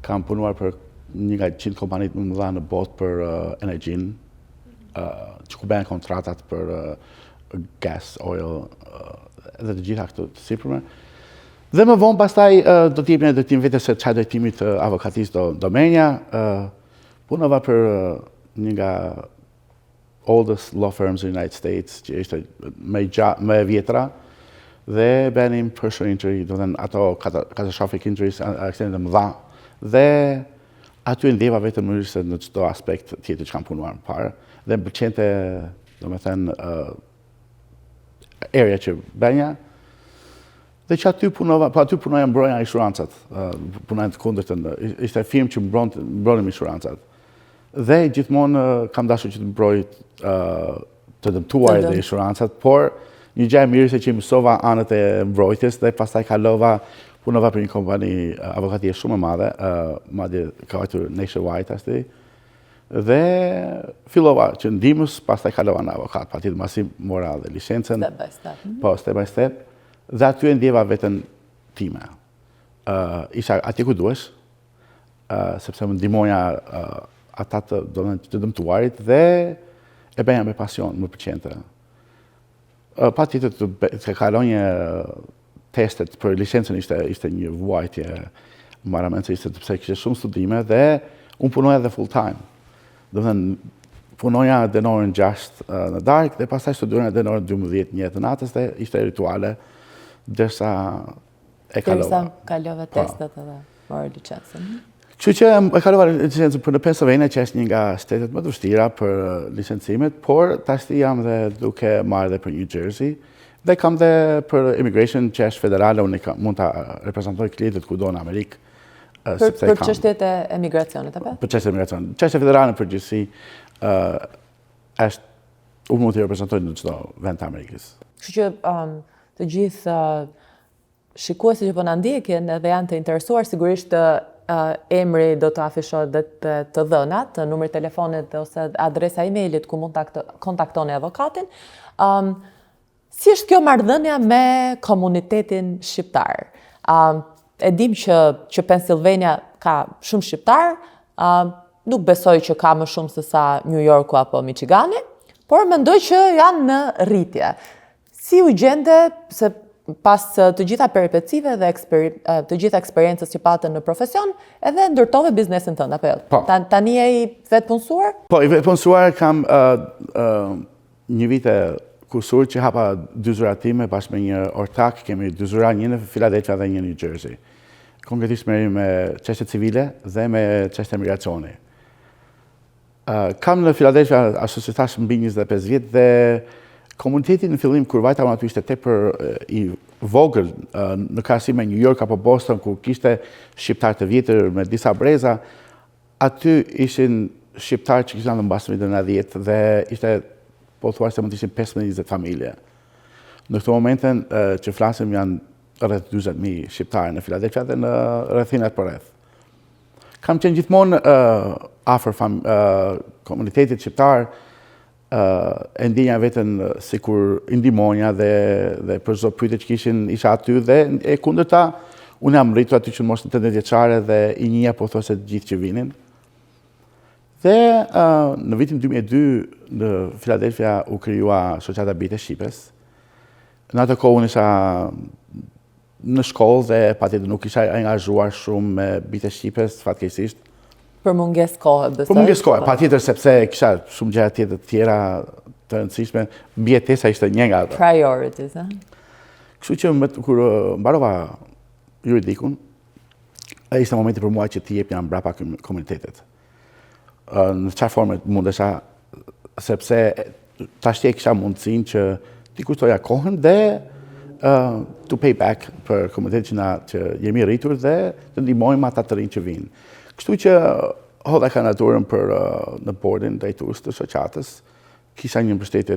kam punuar për një nga 100 kompanit më mëdha në botë për energjinë, që ku bëhen kontratat për gas, oil, dhe të gjitha këto të sipërme. Dhe më vonë pastaj do të jepni drejtim vetes se çfarë drejtimi të avokatisë do menja. Punova për një nga oldest law firms in the United States, që ishte më e vjetra, dhe bënim personal injury, do të thënë ato catastrophic injuries, aksidente mëdha, dhe aty ndjeva vetëm më se në çdo aspekt tjetër që kam punuar më parë, dhe më pëlqente, domethënë, area që bënja, dhe që aty punova, po aty punoja mbroja insurancat, punoja të kundërtën, ishte firmë që mbronim insurancat. Dhe gjithmonë kam dashur që të mbroj të dëmtuarit dhe insurancat, por një gjë e mirë se që mësova anët e mbrojtjes dhe pastaj punova për një kompani avokatie shumë e madhe, madje ka vajtur nationwide ashtu. Dhe fillova që ndihmës, pastaj kalova në avokat, patjetër mbasi mora dhe licencën. Step by step. Po, step by step. Dhe aty e ndjeva veten time. Isha atje ku duhesh, sepse më ndihmoja ata të dëmtuarit dhe e bëja me pasion, më pëlqente. Patjetër të kalonje testet për licencën ishte një vuajtje marrëmendse, ishte sepse kishte shumë studime dhe unë punoja edhe full time. Do të thënë, punoja deri në orën 6 në darkë dhe pastaj studiona deri në orën 12 të natës dhe ishte rituale derisa e kalova. Derisa kalove testet edhe morë licencën. Kështu që e kalova licencën për në Pennsylvania, që është një nga shtetet më të vështira për licencimet, por tash jam dhe duke marrë dhe për New Jersey dhe kam dhe për immigration që është federale, unë mund ta reprezentoj klientët kudo në Amerikë. Për çështjet e emigracionit, apo? Për çështjet e emigracionit. Çështja federale në përgjithësi është unë mund të reprezentoj në çdo vend të Amerikës. Kështu që të gjithë shikuesit që po na ndjekin edhe janë të interesuar, sigurisht emri do të afishohet dhe të dhënat, numri telefonit ose adresa e-mailit ku mund të kontaktoni avokatin. Si është kjo marrëdhënia me komunitetin shqiptar? E dim që Pennsylvania ka shumë shqiptar, nuk besoj që ka më shumë se sa New Yorku apo Michigani, por mendoj që janë në rritje. Si u gjende se pas të gjitha peripecive dhe të gjitha eksperiencës që patën në profesion, edhe ndërtove biznesin tënd, apo jo? Po. Tani je i vetë punësuar? Po, i vetë punësuar kam një vite kursur që hapa dy zurat time bashkë me një ortak, kemi dy zura, një në Philadelphia dhe një në New Jersey. Konkretisht merrem me çështje civile dhe me çështje emigracioni. Kam në Philadelphia ashtu si thash mbi 25 vjet dhe komuniteti në fillim kur vajta aty ishte tepër i vogël në krahasim me New York apo Boston ku kishte shqiptar të vjetër me disa breza, aty ishin shqiptar që kishin në mbas vitit 90 dhe ishte pothuajse mund të ishin 15-20 familje. Në këtë momentin që flasim janë rreth 40.000 shqiptarë në Philadelphia dhe në rrethinat përreth. Kam qenë gjithmonë afër komunitetit shqiptar, e ndjenja veten sikur i ndihmonja dhe për çdo pyetje që kishin isha aty dhe e kundërta unë jam rritur aty që në moshën 18 vjeçare dhe i njihja pothuajse të gjithë që vinin. Dhe në vitin 2002 në Philadelphia u krijua Shoqata Bite Shqipes. Në atë kohë unë isha në shkollë dhe patjetër nuk isha angazhuar shumë me Bite Shqipes, fatkeqësisht. Për mungesë kohe, besoj. Për mungesë kohe, patjetër sepse kisha shumë gjëra të tjera të rëndësishme, mbijetesa ishte një nga ato. Priorities, Kështu që kur mbarova juridikun, ishte momenti për mua që t'i jepja mbrapa komunitetit. Në çfarë forme mundesha, sepse tash kisha mundësinë që t'i kushtoja kohën dhe to pay back për komunitetin që jemi rritur dhe të ndihmojmë ata të rinj që vinë. Kështu që hodha kandidaturën për në bordin drejtues të shoqatës. Kisha një mbështetje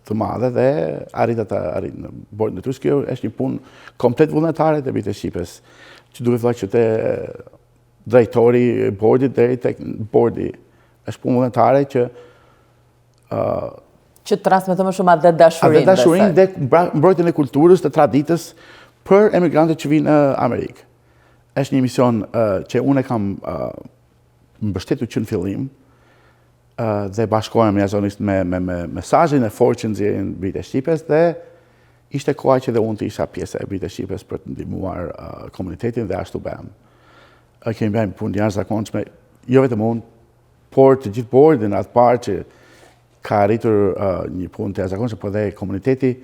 të madhe dhe arrita në bordin drejtues. Kjo është një punë komplet vullnetare të Bite Shqipes, që duhet vëllai që te drejtori i bordit deri tek bordi. Është punë vullnetare që transmetoj më shumë atë dashurinë. Atë dashurinë dhe mbrojtjen e kulturës, të traditës për emigrantët që vinë në Amerikë. Është një mision që unë kam mbështetur që në fillim dhe bashkohem jashtëzakonisht me mesazhin e fortë që nxjerrin Bite Shqipes dhe ishte koha që dhe unë të isha pjesë e Bite Shqipes për të ndihmuar komunitetin dhe ashtu bëjmë. Kemi bërë punë jashtëzakonshme, jo vetëm unë, por të gjithë bordin atë parë që ka arritur një punë të jashtëzakonshme, por dhe komuniteti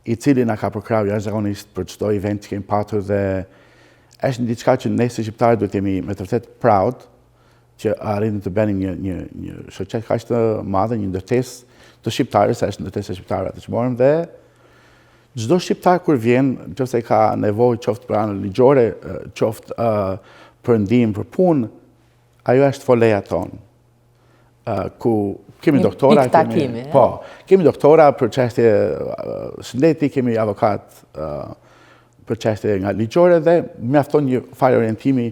i cili na ka përkrahur jashtëzakonisht për çdo event që kemi patur dhe është një diçka që ne si shqiptarë duhet jemi me të vërtet proud që arritëm të bënim një shoqet kaq të madhe, një ndërtesë të shqiptarëve, sa është ndërtesë e shqiptarëve atë që morëm dhe çdo shqiptar kur vjen, nëse ka nevojë qoftë për anën ligjore, qoftë për ndihmë për punë, ajo është foleja tonë. Ku kemi doktora, kemi doktora për çështje shëndeti, kemi avokat për çështje nga ligjore dhe mjafton një farë orientimi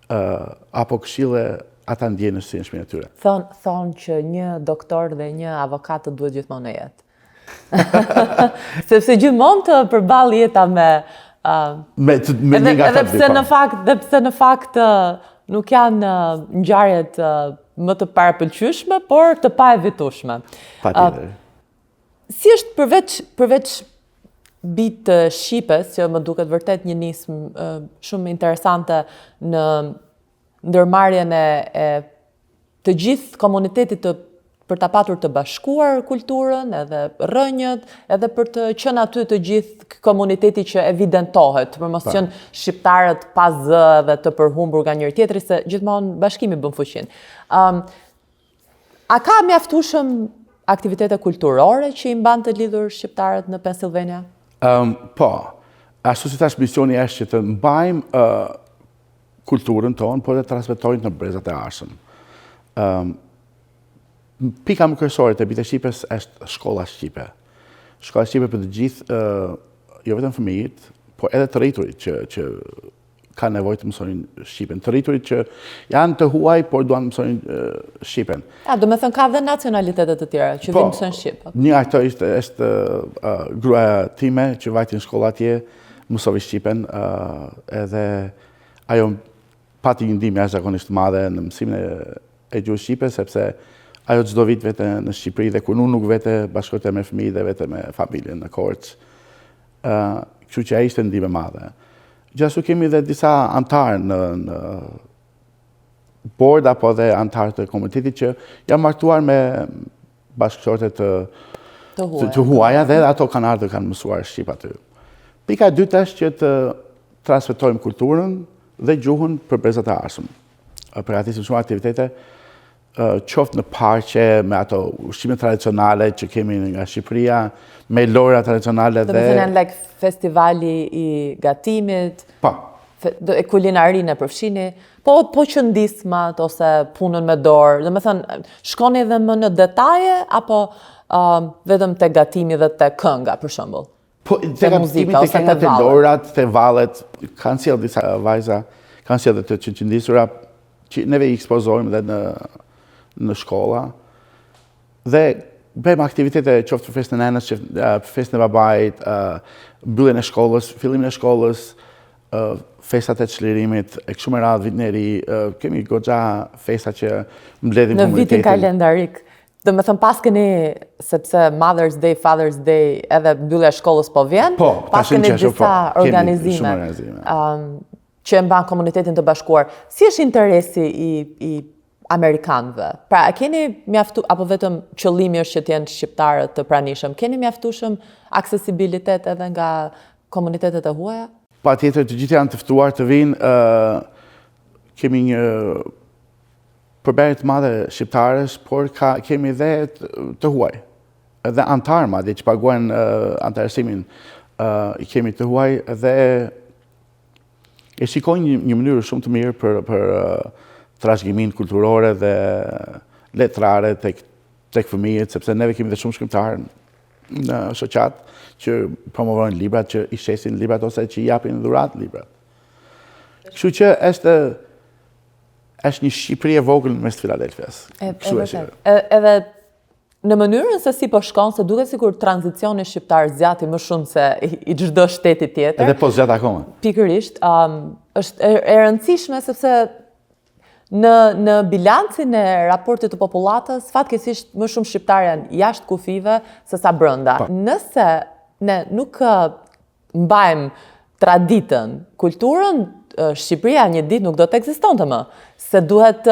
apo këshille ata ndjenës si në shpinën e tyre. Thonë që një doktor dhe një avokat të duhet gjithmonë në jetë. Sepse gjithmonë të përball jeta me një nga ata. Edhe pse në fakt nuk janë ngjarjet më të parapëlqyeshme, por të paevitueshme. Patjetër. Si është përveç Bite Shqipes, që më duket vërtet një nismë shumë interesante në ndërmarrjen e të gjithë komunitetit të për ta patur të bashkuar kulturën, edhe rrënjët, edhe për të qenë aty të gjithë komuniteti që evidentohet, për mos qenë shqiptarët pa zë dhe të përhumbur nga njëri tjetri, se gjithmonë bashkimi bën fuqinë. A ka mjaftueshëm aktivitete kulturore që i mban të lidhur shqiptarët në Pennsylvania? Po, ashtu si tash misioni është që të mbajmë kulturën tonë, por dhe transmetojnë në brezat e ardhshëm. Pika më kryesore të Bite Shqipes është shkolla shqipe. Shkolla shqipe për të gjithë, jo vetëm fëmijët, por edhe të rriturit që kanë nevojë të mësojnë shqipen. Të rriturit që janë të huaj, por duan të mësojnë shqipen. Do me thënë ka dhe nacionalitetet të tjera që vinë mësojnë shqip. Një ato është gruaja time që vajti në shkolla atje, mësovi shqipen, edhe ajo pati një ndihmë jashtëzakonisht të madhe në mësimin e gjuhës shqipe, sepse ajo çdo vit vete në Shqipëri dhe kur unë nuk vete bashkohete me fëmijë dhe vete me familjen në Korçë. Kështu që ai ishte ndihmë e madhe. Gjithashtu kemi dhe disa antarë në board apo dhe antarë të komunitetit që janë martuar me bashkëshorte të huaja dhe ato kanë ardhur kanë mësuar shqip aty. Pika e dytë është që të transmetojmë kulturën dhe gjuhën për brezat e ardhshëm. Përgatisim shumë aktivitete, qoftë në parqe me ato ushqime tradicionale që kemi nga Shqipëria, me lojra tradicionale dhe... Do me thënë like festivali i gatimit, e kulinarinë e përfshini, po qëndismat ose punën me dorë, do me thënë, shkoni dhe më në detaje, apo vetëm te gatimi dhe te kënga, për shembull? Po, te gatimi, te kënga, te lojrat, te vallet, kanë sjellë disa vajza, kanë sjellë dhe të qëndisura, që neve i ekspozojmë dhe në shkolla. Dhe bëjmë aktivitete qoftë për festën e nënës, për festën e babait, mbylljen e shkollës, fillimin e shkollës, festat e çlirimit, e kështu me radhë vitin e ri, kemi goxha festa që mbledhin komunitetin. Në vitin kalendarik. Do me thënë pas keni, sepse Mother's Day, Father's Day, edhe mbyllja e shkollës po vjen, pas keni disa organizime që e mban komunitetin të bashkuar. Si është interesi i Amerikanëve? Pra, a keni mjaftu, apo vetëm qëllimi është që të jenë shqiptarët të pranishëm, keni mjaftueshëm aksesibilitet edhe nga komunitetet e huaja? Patjetër, të gjithë janë të ftuar të vinë, kemi një përbërje të madhe shqiptarësh, por kemi dhe të huaj. Edhe antarë madje që paguajnë antarësimin, i kemi të huaj dhe e shikojnë një mënyrë shumë të mirë për trashëgimin kulturore dhe letrare tek fëmijët, sepse neve kemi dhe shumë shkrimtarë në shoqat që promovojnë librat, që i shesin librat ose që i japin dhurat librat. Kështu që është një Shqipëri e vogël mes Filadelfias. Edhe në mënyrën se si po shkon, se duket sikur tranzicioni shqiptar zgjati më shumë se i çdo shteti tjetër. Edhe po zgjat akoma. Pikërisht, është e rëndësishme sepse në bilancin e raportit të popullatës, fatkeqësisht më shumë shqiptarë janë jashtë kufive se sa brenda. Nëse ne nuk mbajmë traditën, kulturën, Shqipëria një ditë nuk do të ekzistonte më, se duhet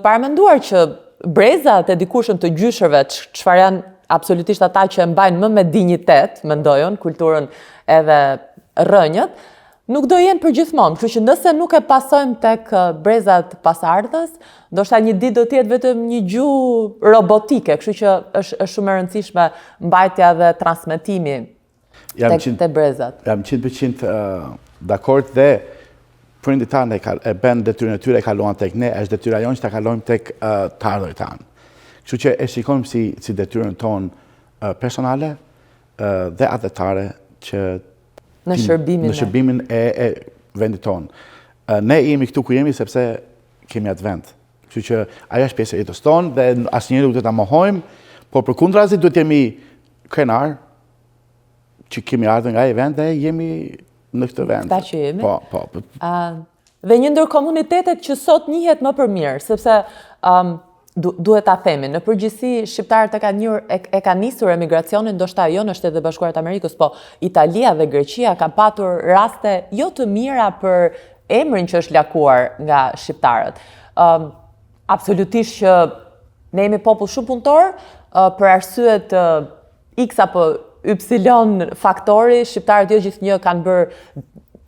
paramenduar që brezat e dikushën të gjyshërve, çfarë janë absolutisht ata që mbajnë më me dinjitet, mendojnë, kulturën edhe rrënjët, nuk do jenë përgjithmonë. Kështu që nëse nuk e pasojmë tek brezat pasardhës, ndoshta një ditë do të jetë vetëm një gjuhë robotike, kështu që është shumë e rëndësishme mbajtja dhe transmetimi te brezat. Jam 100% dakord dhe prindit tanë e bën detyrën e tyre e kaluan tek ne, është detyra jonë që ta kalojmë tek të ardhurit tanë. Kështu që e shikojmë si detyrën tonë personale dhe adhetare që në shërbimin e vendit tonë. Ne jemi këtu ku jemi sepse kemi atë vend. Kështu që ajo është pjesë e jetës tonë dhe asnjëherë nuk do ta mohojmë, por përkundrazi duhet jemi krenar që kemi ardhur nga ai vend dhe jemi në këtë vend. Ta që jemi. Po. Dhe një ndër komunitetet që sot njihet më për mirë, sepse duhet ta themi, në përgjithësi shqiptarët e kanë nisur emigracionin, ndoshta jo në Shtetet e Bashkuara të Amerikës, po Italia dhe Greqia kanë patur raste jo të mira për emrin që është lakuar nga shqiptarët. Absolutisht që ne jemi popull shumë punëtor, për arsyet X apo Y faktori, shqiptarët jo gjithnjë kanë bërë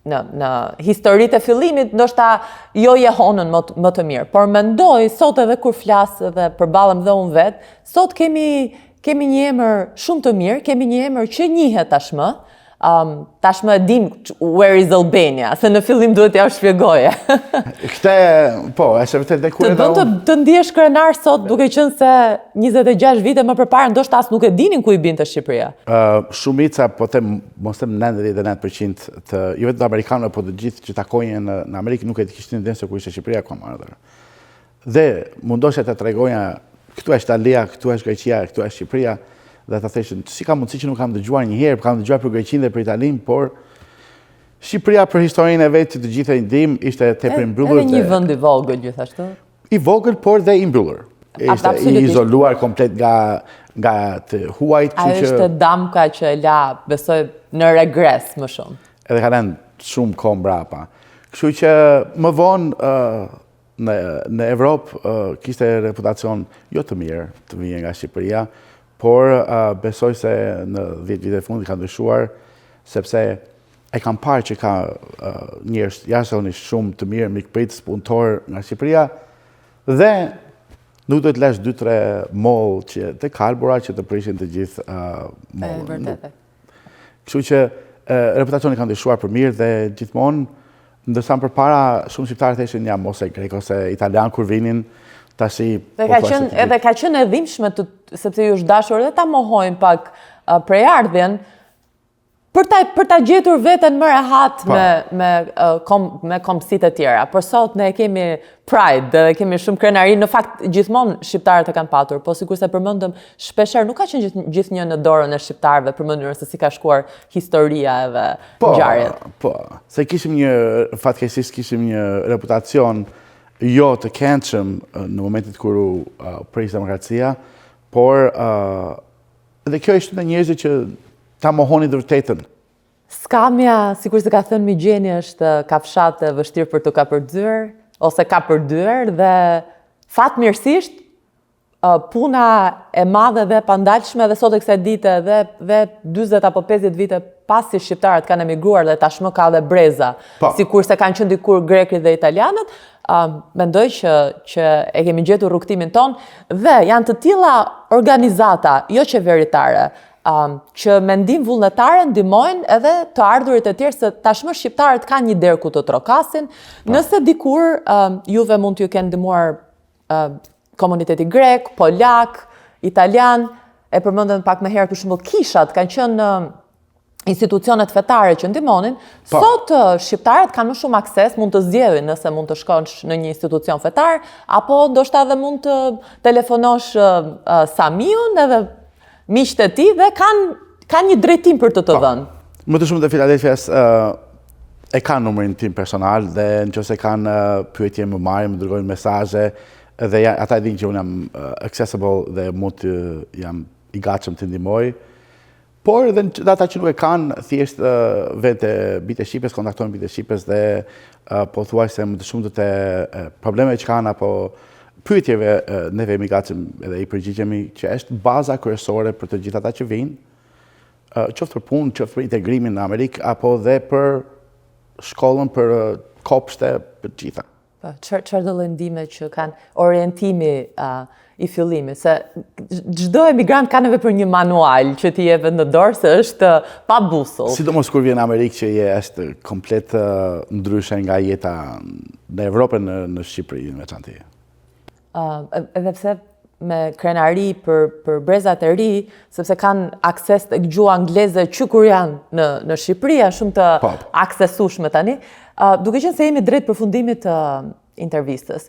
në historitë e fillimit, ndoshta jo jehonën më të mirë. Por mendoj, sot edhe kur flas dhe përballem dhe unë vetë, sot kemi një emër shumë të mirë, kemi një emër që njihet tashmë. Tashmë e dim where is Albania, se në fillim duhet ja shpjegoje. Këtë, po, është vërtet dhe kur Të bën të ndihesh krenar sot duke qenë se 26 vite më përpara ndoshta as nuk e dinin ku i binte Shqipëria. Shumica, po mos them 99% të jo vetëm të amerikanëve, po të gjithë që takonin në Amerikë nuk e kishin idenë se ku ishte Shqipëria ku ardhur. Dhe mundoshja të tregoja këtu është Italia, këtu është Greqia, këtu është Shqipëria. Dhe ta theshin, si ka mundësi që nuk kam dëgjuar një herë, kam dëgjuar për Greqinë dhe për Italinë, por Shqipëria për historinë e vetë që të gjithë e ndim ishte tepër i mbyllur. Edhe një vend i vogël gjithashtu. I vogël, por dhe i mbyllur. Ishte i izoluar komplet nga të huajt. Ajo është damka që e la, besoj, në regres më shumë. Edhe ka lënë shumë kohë mbrapa. Kështu që më vonë në Evropë kishte reputacion jo të mirë të vijë nga Shqipëria, por besoj se në 10 vite fundi ka ndryshuar, sepse e kam parë që ka njerëz jashtëzakonisht shumë të mirë, mikpritës, punëtor nga Shqipëria, dhe nuk do të lesh 2-3 mall që të kalbura që të prishin të gjithë mallën. Kështu që reputacioni ka ndryshuar për mirë dhe gjithmonë, ndërsa përpara shumë shqiptarë theshin ja mos e grek ose italian kur vinin. Edhe ka qenë e dhimbshme sepse ju është dashur edhe ta mohojnë pak prejardhjen për ta gjetur veten më rehat me kombësitë e tjera. Por sot ne kemi pride dhe kemi shumë krenari, në fakt gjithmonë shqiptarët e kanë patur, po sikur se përmendëm shpeshherë nuk ka qenë gjithnjë në dorën e shqiptarëve për mënyrën se si ka shkuar historia edhe ngjarjet. Po, se fatkeqësisht kishim një reputacion jo të këndshëm në momentit kur u pris demokracia, por edhe kjo ishte në njerëzit që ta mohoni të vërtetën. Skamja, sikur se ka thënë Migjeni, është kafshat e vështirë për të kapërdyer, ose kapërdyer, dhe fatmirësisht puna e madhe dhe pandalshme dhe sot e kësaj dite dhe 40 apo 50 vite pasi shqiptarët kanë emigruar dhe tashmë ka dhe breza, sikur se kanë qenë dikur grekët dhe italianët, mendoj që e kemi gjetur rrugtimin ton dhe janë të tilla organizata jo qeveritare që me ndihmë vullnetare ndihmojnë edhe të ardhurit e tjerë, se tashmë shqiptarët kanë një derë ku të trokasin. Nëse dikur juve mund t'ju kenë ndihmuar komuniteti grek, polak, italian, e përmendëm pak më herët për shembull kishat kanë qenë institucionet fetare që ndihmonin. Sot shqiptarët kanë më shumë akses, mund të zgjedhin nëse mund të shkosh në një institucion fetar, apo ndoshta edhe mund të telefonosh Samiun edhe miqtë e tij dhe kanë një drejtim për të dhënë. Më të shumë të Filadelfias e kanë numrin tim personal dhe nëse kanë pyetje më marrin, më dërgojnë mesazhe dhe ata e dinë që unë jam accessible dhe mund të jam i gatshëm të ndihmoj. Por edhe ata që nuk e kanë, thjesht vetë bitë Shqipës, kontaktojnë bitë Shqipës dhe pothuajse më të shumë të probleme që kanë apo pyetjeve neve jemi gatshëm edhe i përgjigjemi, që është baza kryesore për të gjithë ata që vinë, qoftë për punë, qoftë për integrimin në Amerikë, apo dhe për shkollën, për kopshte, për gjitha. Çfarë do ndihme që kanë orientimi i fillimit, se çdo emigrant ka nevojë për një manual që t'i jepet në dorë, se është pa busull. Sidomos kur vjen në Amerikë që është komplet ndryshe nga jeta në Evropë, në Shqipëri në veçantë. Edhe pse me krenari për brezat e ri, sepse kanë akses të gjuhë angleze që kur janë në Shqipëri, janë shumë të aksesueshme tani. Duke qenë se jemi drejt përfundimit të intervistës,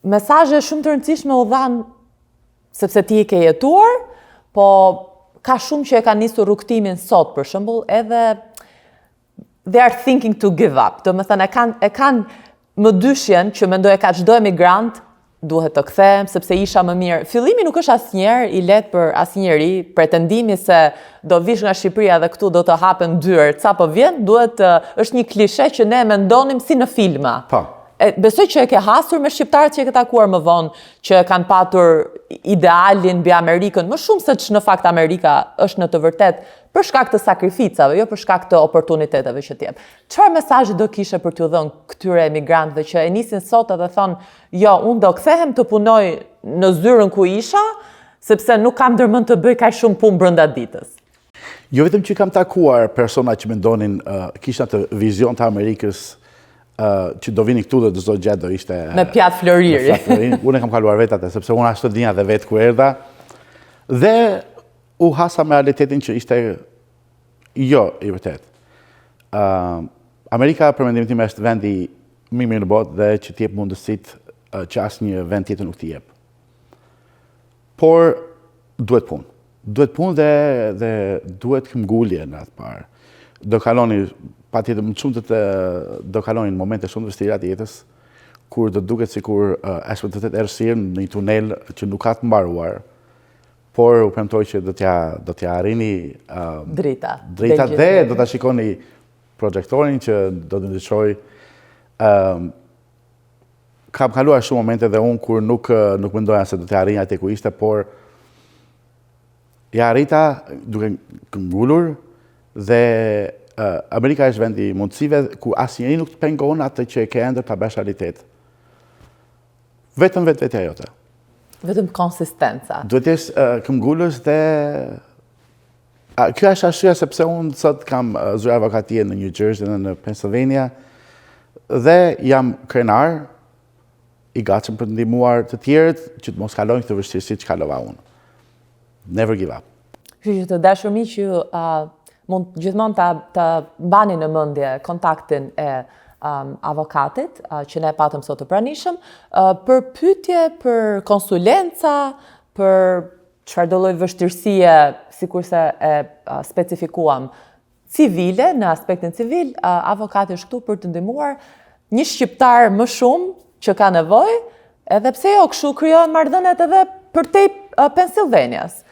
mesazhe shumë të rëndësishme u dhanë sepse ti e ke jetuar, po ka shumë që e kanë nisur rrugtimin sot, për shembull, edhe they are thinking to give up. Do të thënë e kanë më dyshjen që mendoj ka çdo emigrant, duhet të kthehem sepse isha më mirë. Fillimi nuk është asnjëherë i lehtë për asnjëri, pretendimi se do vish nga Shqipëria dhe këtu do të hapen dyert, sapo vjen, është një klishe që ne mendonim si në filma. besoj që e ke hasur me shqiptarët që e ke takuar më vonë, që kanë patur idealin mbi Amerikën, më shumë se që në fakt Amerika është në të vërtet për shkak të sakrificave, jo për shkak të oportuniteteve që t'jep. Çfarë mesazhi do kishe për t'u dhënë këtyre emigrantëve që e nisin sot dhe thonë, jo, unë do kthehem të punoj në zyrën ku isha, sepse nuk kam ndërmend të bëj kaq shumë punë brenda ditës. Jo vetëm që kam takuar persona që mendonin kisha të vizion të Amerikës që do vini këtu dhe do gjatë do ishte... Me pjatë floriri. Unë e kam kaluar vetate, sepse unë ashtë të dinja dhe vetë ku erdha. Dhe u hasa me realitetin që ishte jo i vërtet. Amerika, për mendimin tim, është vendi më i mirë në botë dhe që t'jep mundësit që asë një vend tjetër nuk t'i jep. Por, duhet punë. Duhet punë dhe duhet këmgullje në atë parë. Do kaloni, pa tjetër më shumë të do kaloni në momente shumë të vështira të jetës, kur do duket si kur është të të errësirë në një tunel që nuk ka të mbaruar, por u premtoj që do t'ja arrini drita dhe do t'a shikoni projektorin që do të ndryshoj. Kam kaluar shumë momente dhe unë kur nuk mendoja se do t'ja arrinja atë ku ishte, por ja arrita duke këmgullur dhe Amerika është vendi i mundësive ku asnjëri nuk të pengon atë që e ke ëndër ta bësh realitet. Vetëm vetvetja jote. Vetëm konsistenca. Duhet jesh këmbgulës dhe kjo është arsyeja sepse unë sot kam zyrë avokatie në New Jersey dhe në Pennsylvania dhe jam krenar i gatshëm për të ndihmuar të tjerët që të mos kalojnë këtë vështirësi që kalova unë. Never give up. Kështu që të dashur miq që mund gjithmonë të mbani në mendje kontaktin e avokatit që ne patëm sot të pranishëm për pyetje, për konsulenca, për çfarë do lloj vështirësie, sikurse e specifikuam, civile, në aspektin civil, avokati është këtu për të ndihmuar një shqiptar më shumë që ka nevojë, edhe pse jo kështu krijohen marrëdhëniet edhe përtej Pennsylvanias.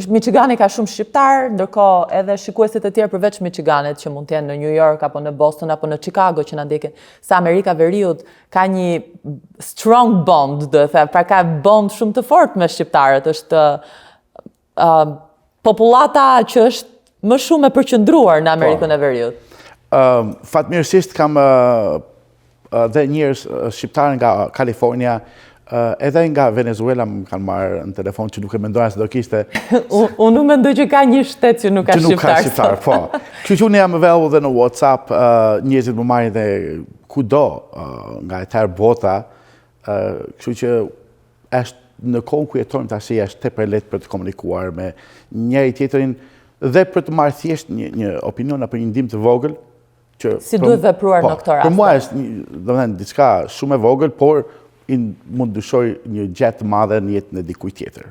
Michigani ka shumë shqiptar, ndërkohë edhe shikuesit e tjerë përveç Michiganit që mund të jenë në New York apo në Boston apo në Chicago që na ndjekin, se Amerika Veriut ka një strong bond, do të them, pra ka bond shumë të fortë me shqiptarët, është popullata që është më shumë e përqendruar në Amerikën e Veriut. Fatmirësisht kam dhe njerëz shqiptarë nga Kalifornia, edhe nga Venezuela më kanë marrë në telefon që nuk e mendoja se do kishte. Unë nuk mendoj që ka një shtet që nuk ka shqiptar. Po. Kështu që unë jam available dhe në WhatsApp, njerëzit më marrin dhe kudo nga e tërë bota, kështu që është në kohën ku jetojmë tash është tepër lehtë për të komunikuar me njëri tjetrin dhe për të marrë thjesht një opinion apo një ndihmë të vogël që si duhet vepruar në këtë rast. Për mua është, domethënë, diçka shumë e vogël, por mund dyshoj një gjë të madhe në jetën e dikujt tjetër.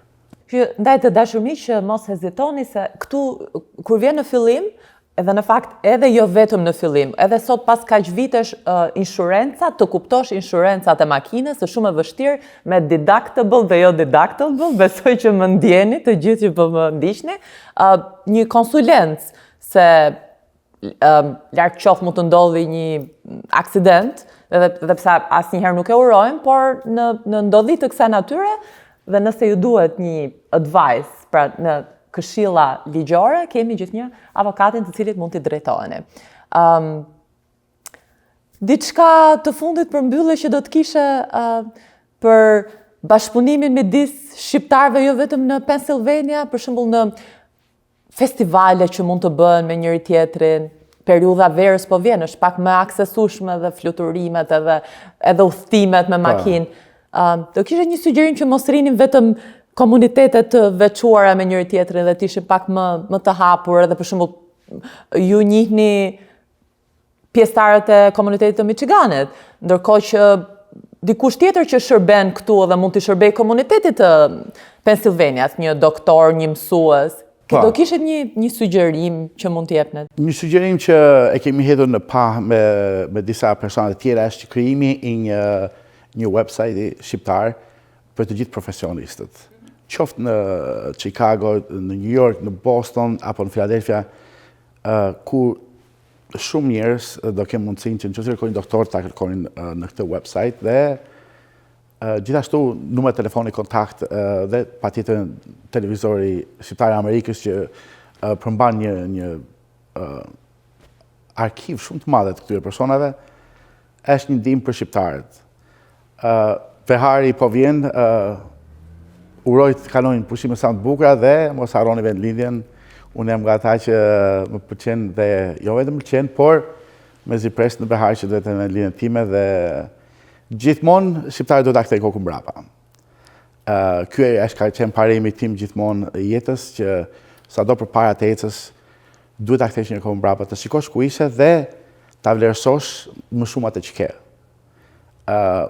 Ndaj të dashur miq, që mos hezitoni se këtu kur vjen në fillim, edhe në fakt edhe jo vetëm në fillim, edhe sot pas kaq vitesh inshurenca, të kuptosh inshurencat e makinës është shumë e vështirë me deductible dhe jo deductible, besoj që më ndjeni të gjithë që po më ndiqni, një konsulencë se lartë qoftë mund të ndodhi një aksident, edhe pse asnjëherë nuk e urojmë, por në ndodhi të kësaj natyre dhe nëse ju duhet një advice, pra në këshilla ligjore, kemi gjithnjë avokatin të cilit mund t'i drejtoheni. Diçka të fundit për mbyllje që do të kishe për bashkëpunimin midis shqiptarëve jo vetëm në Pennsylvania, për shembull në festivale që mund të bëhen me njëri tjetrin, periudha verës po vjen, është pak më aksesueshme dhe fluturimet edhe udhëtimet me makinë. Do kishe një sugjerim që mos rrinin vetëm komunitetet të veçuara me njëri tjetrin dhe të ishin pak më të hapur, edhe për shembull ju njihni pjesëtarët e komunitetit të Michiganit, ndërkohë që dikush tjetër që shërben këtu dhe mund të shërbej komunitetit të Pennsylvanias, një doktor, një mësues. Do kishe një sugjerim që mund të jepni? Një sugjerim që e kemi hedhur në pah me disa persona të tjera është krijimi i një website shqiptar për të gjithë profesionistët. Qoftë në Chicago, në New York, në Boston apo në Philadelphia, ku shumë njerëz do kenë mundësinë që nëse kërkojnë doktor ta kërkojnë në këtë website dhe gjithashtu numër telefoni kontakt dhe patjetër televizori shqiptar i Amerikës që përmban një arkiv shumë të madhe të këtyre personave, është një ndihmë për shqiptarët. Vehari po vjen, uroj të kalojnë pushime sa më të bukura dhe mos harroni vendlindjen. Unë jam nga ata që më pëlqen dhe jo vetëm më pëlqen, por mezi pres në behar që duhet të vendlindjen time dhe gjithmonë shqiptarët do ta kthejnë kokën mbrapa. Ky është ka qenë parimi tim gjithmonë i jetës që sado përpara të ecës duhet ta kthesh një kokën mbrapa, të shikosh ku ishe dhe ta vlerësosh më shumë atë që ke.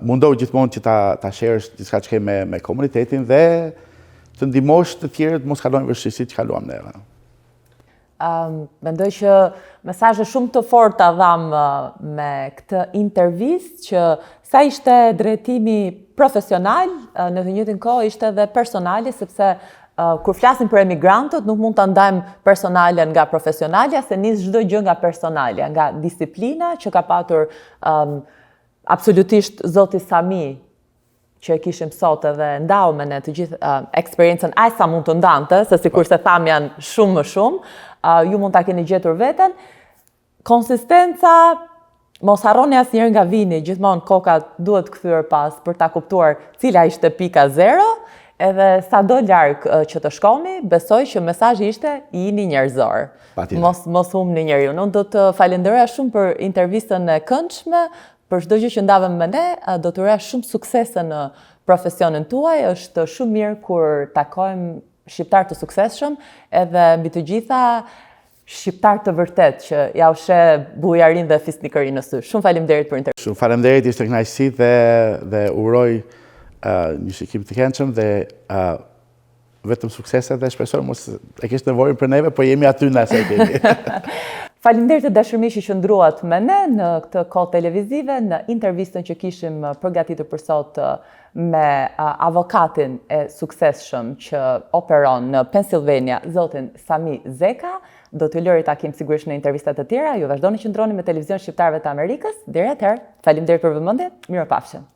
Mundohu gjithmonë që ta shërësh diçka që ke me komunitetin dhe të ndihmosh të tjerët mos kalojnë vështirësitë që kaluam neve. Mendoj që mesazhe shumë të forta dham me këtë intervistë që sa ishte drejtimi profesional, në të njëjtën kohë ishte edhe personale, sepse kur flasim për emigrantët, nuk mund të ndajmë personale nga profesionalja, se nis çdo gjë nga personalja, nga disiplina që ka patur absolutisht zoti Sami, që e kishim sot edhe ndau me ne të gjithë eksperiencën aq sa mund të ndante, se sikur se tham janë shumë më shumë, ju mund ta keni gjetur veten. Konsistenca, mos harroni asnjëherë nga vini, gjithmonë koka duhet kthyer pas për ta kuptuar cila ishte pika zero, edhe sado larg që të shkoni, besoj që mesazhi ishte jini njerëzor. Mos humni njeriu. Unë do të falenderoja shumë për intervistën e këndshme, për çdo gjë që ndavëm me ne, do të uroja shumë suksese në profesionin tuaj, është shumë mirë kur takojmë shqiptar të suksesshëm, edhe mbi të gjitha shqiptar të vërtet që ja u sheh bujarin dhe fisnikërinë në sy. Shumë faleminderit për intervistën. Shumë faleminderit, ishte kënaqësi dhe uroj një shikim të këndshëm dhe vetëm suksese dhe shpresoj mos e kesh nevojën për neve, po jemi aty nëse e keni. Faleminderit të dashurmish që qëndruat me ne në këtë kohë televizive, në intervistën që kishim përgatitur për sot me avokatin e suksesshëm që operon në Pennsylvania, zotin Sami Zeka. Do t'ju lëri takim sigurisht në intervistat të tjera. Ju vazhdoni që qëndroni me Televizion Shqiptarëve të Amerikës. Deri atëherë, faleminderit për vëmendjen. Mirupafshim.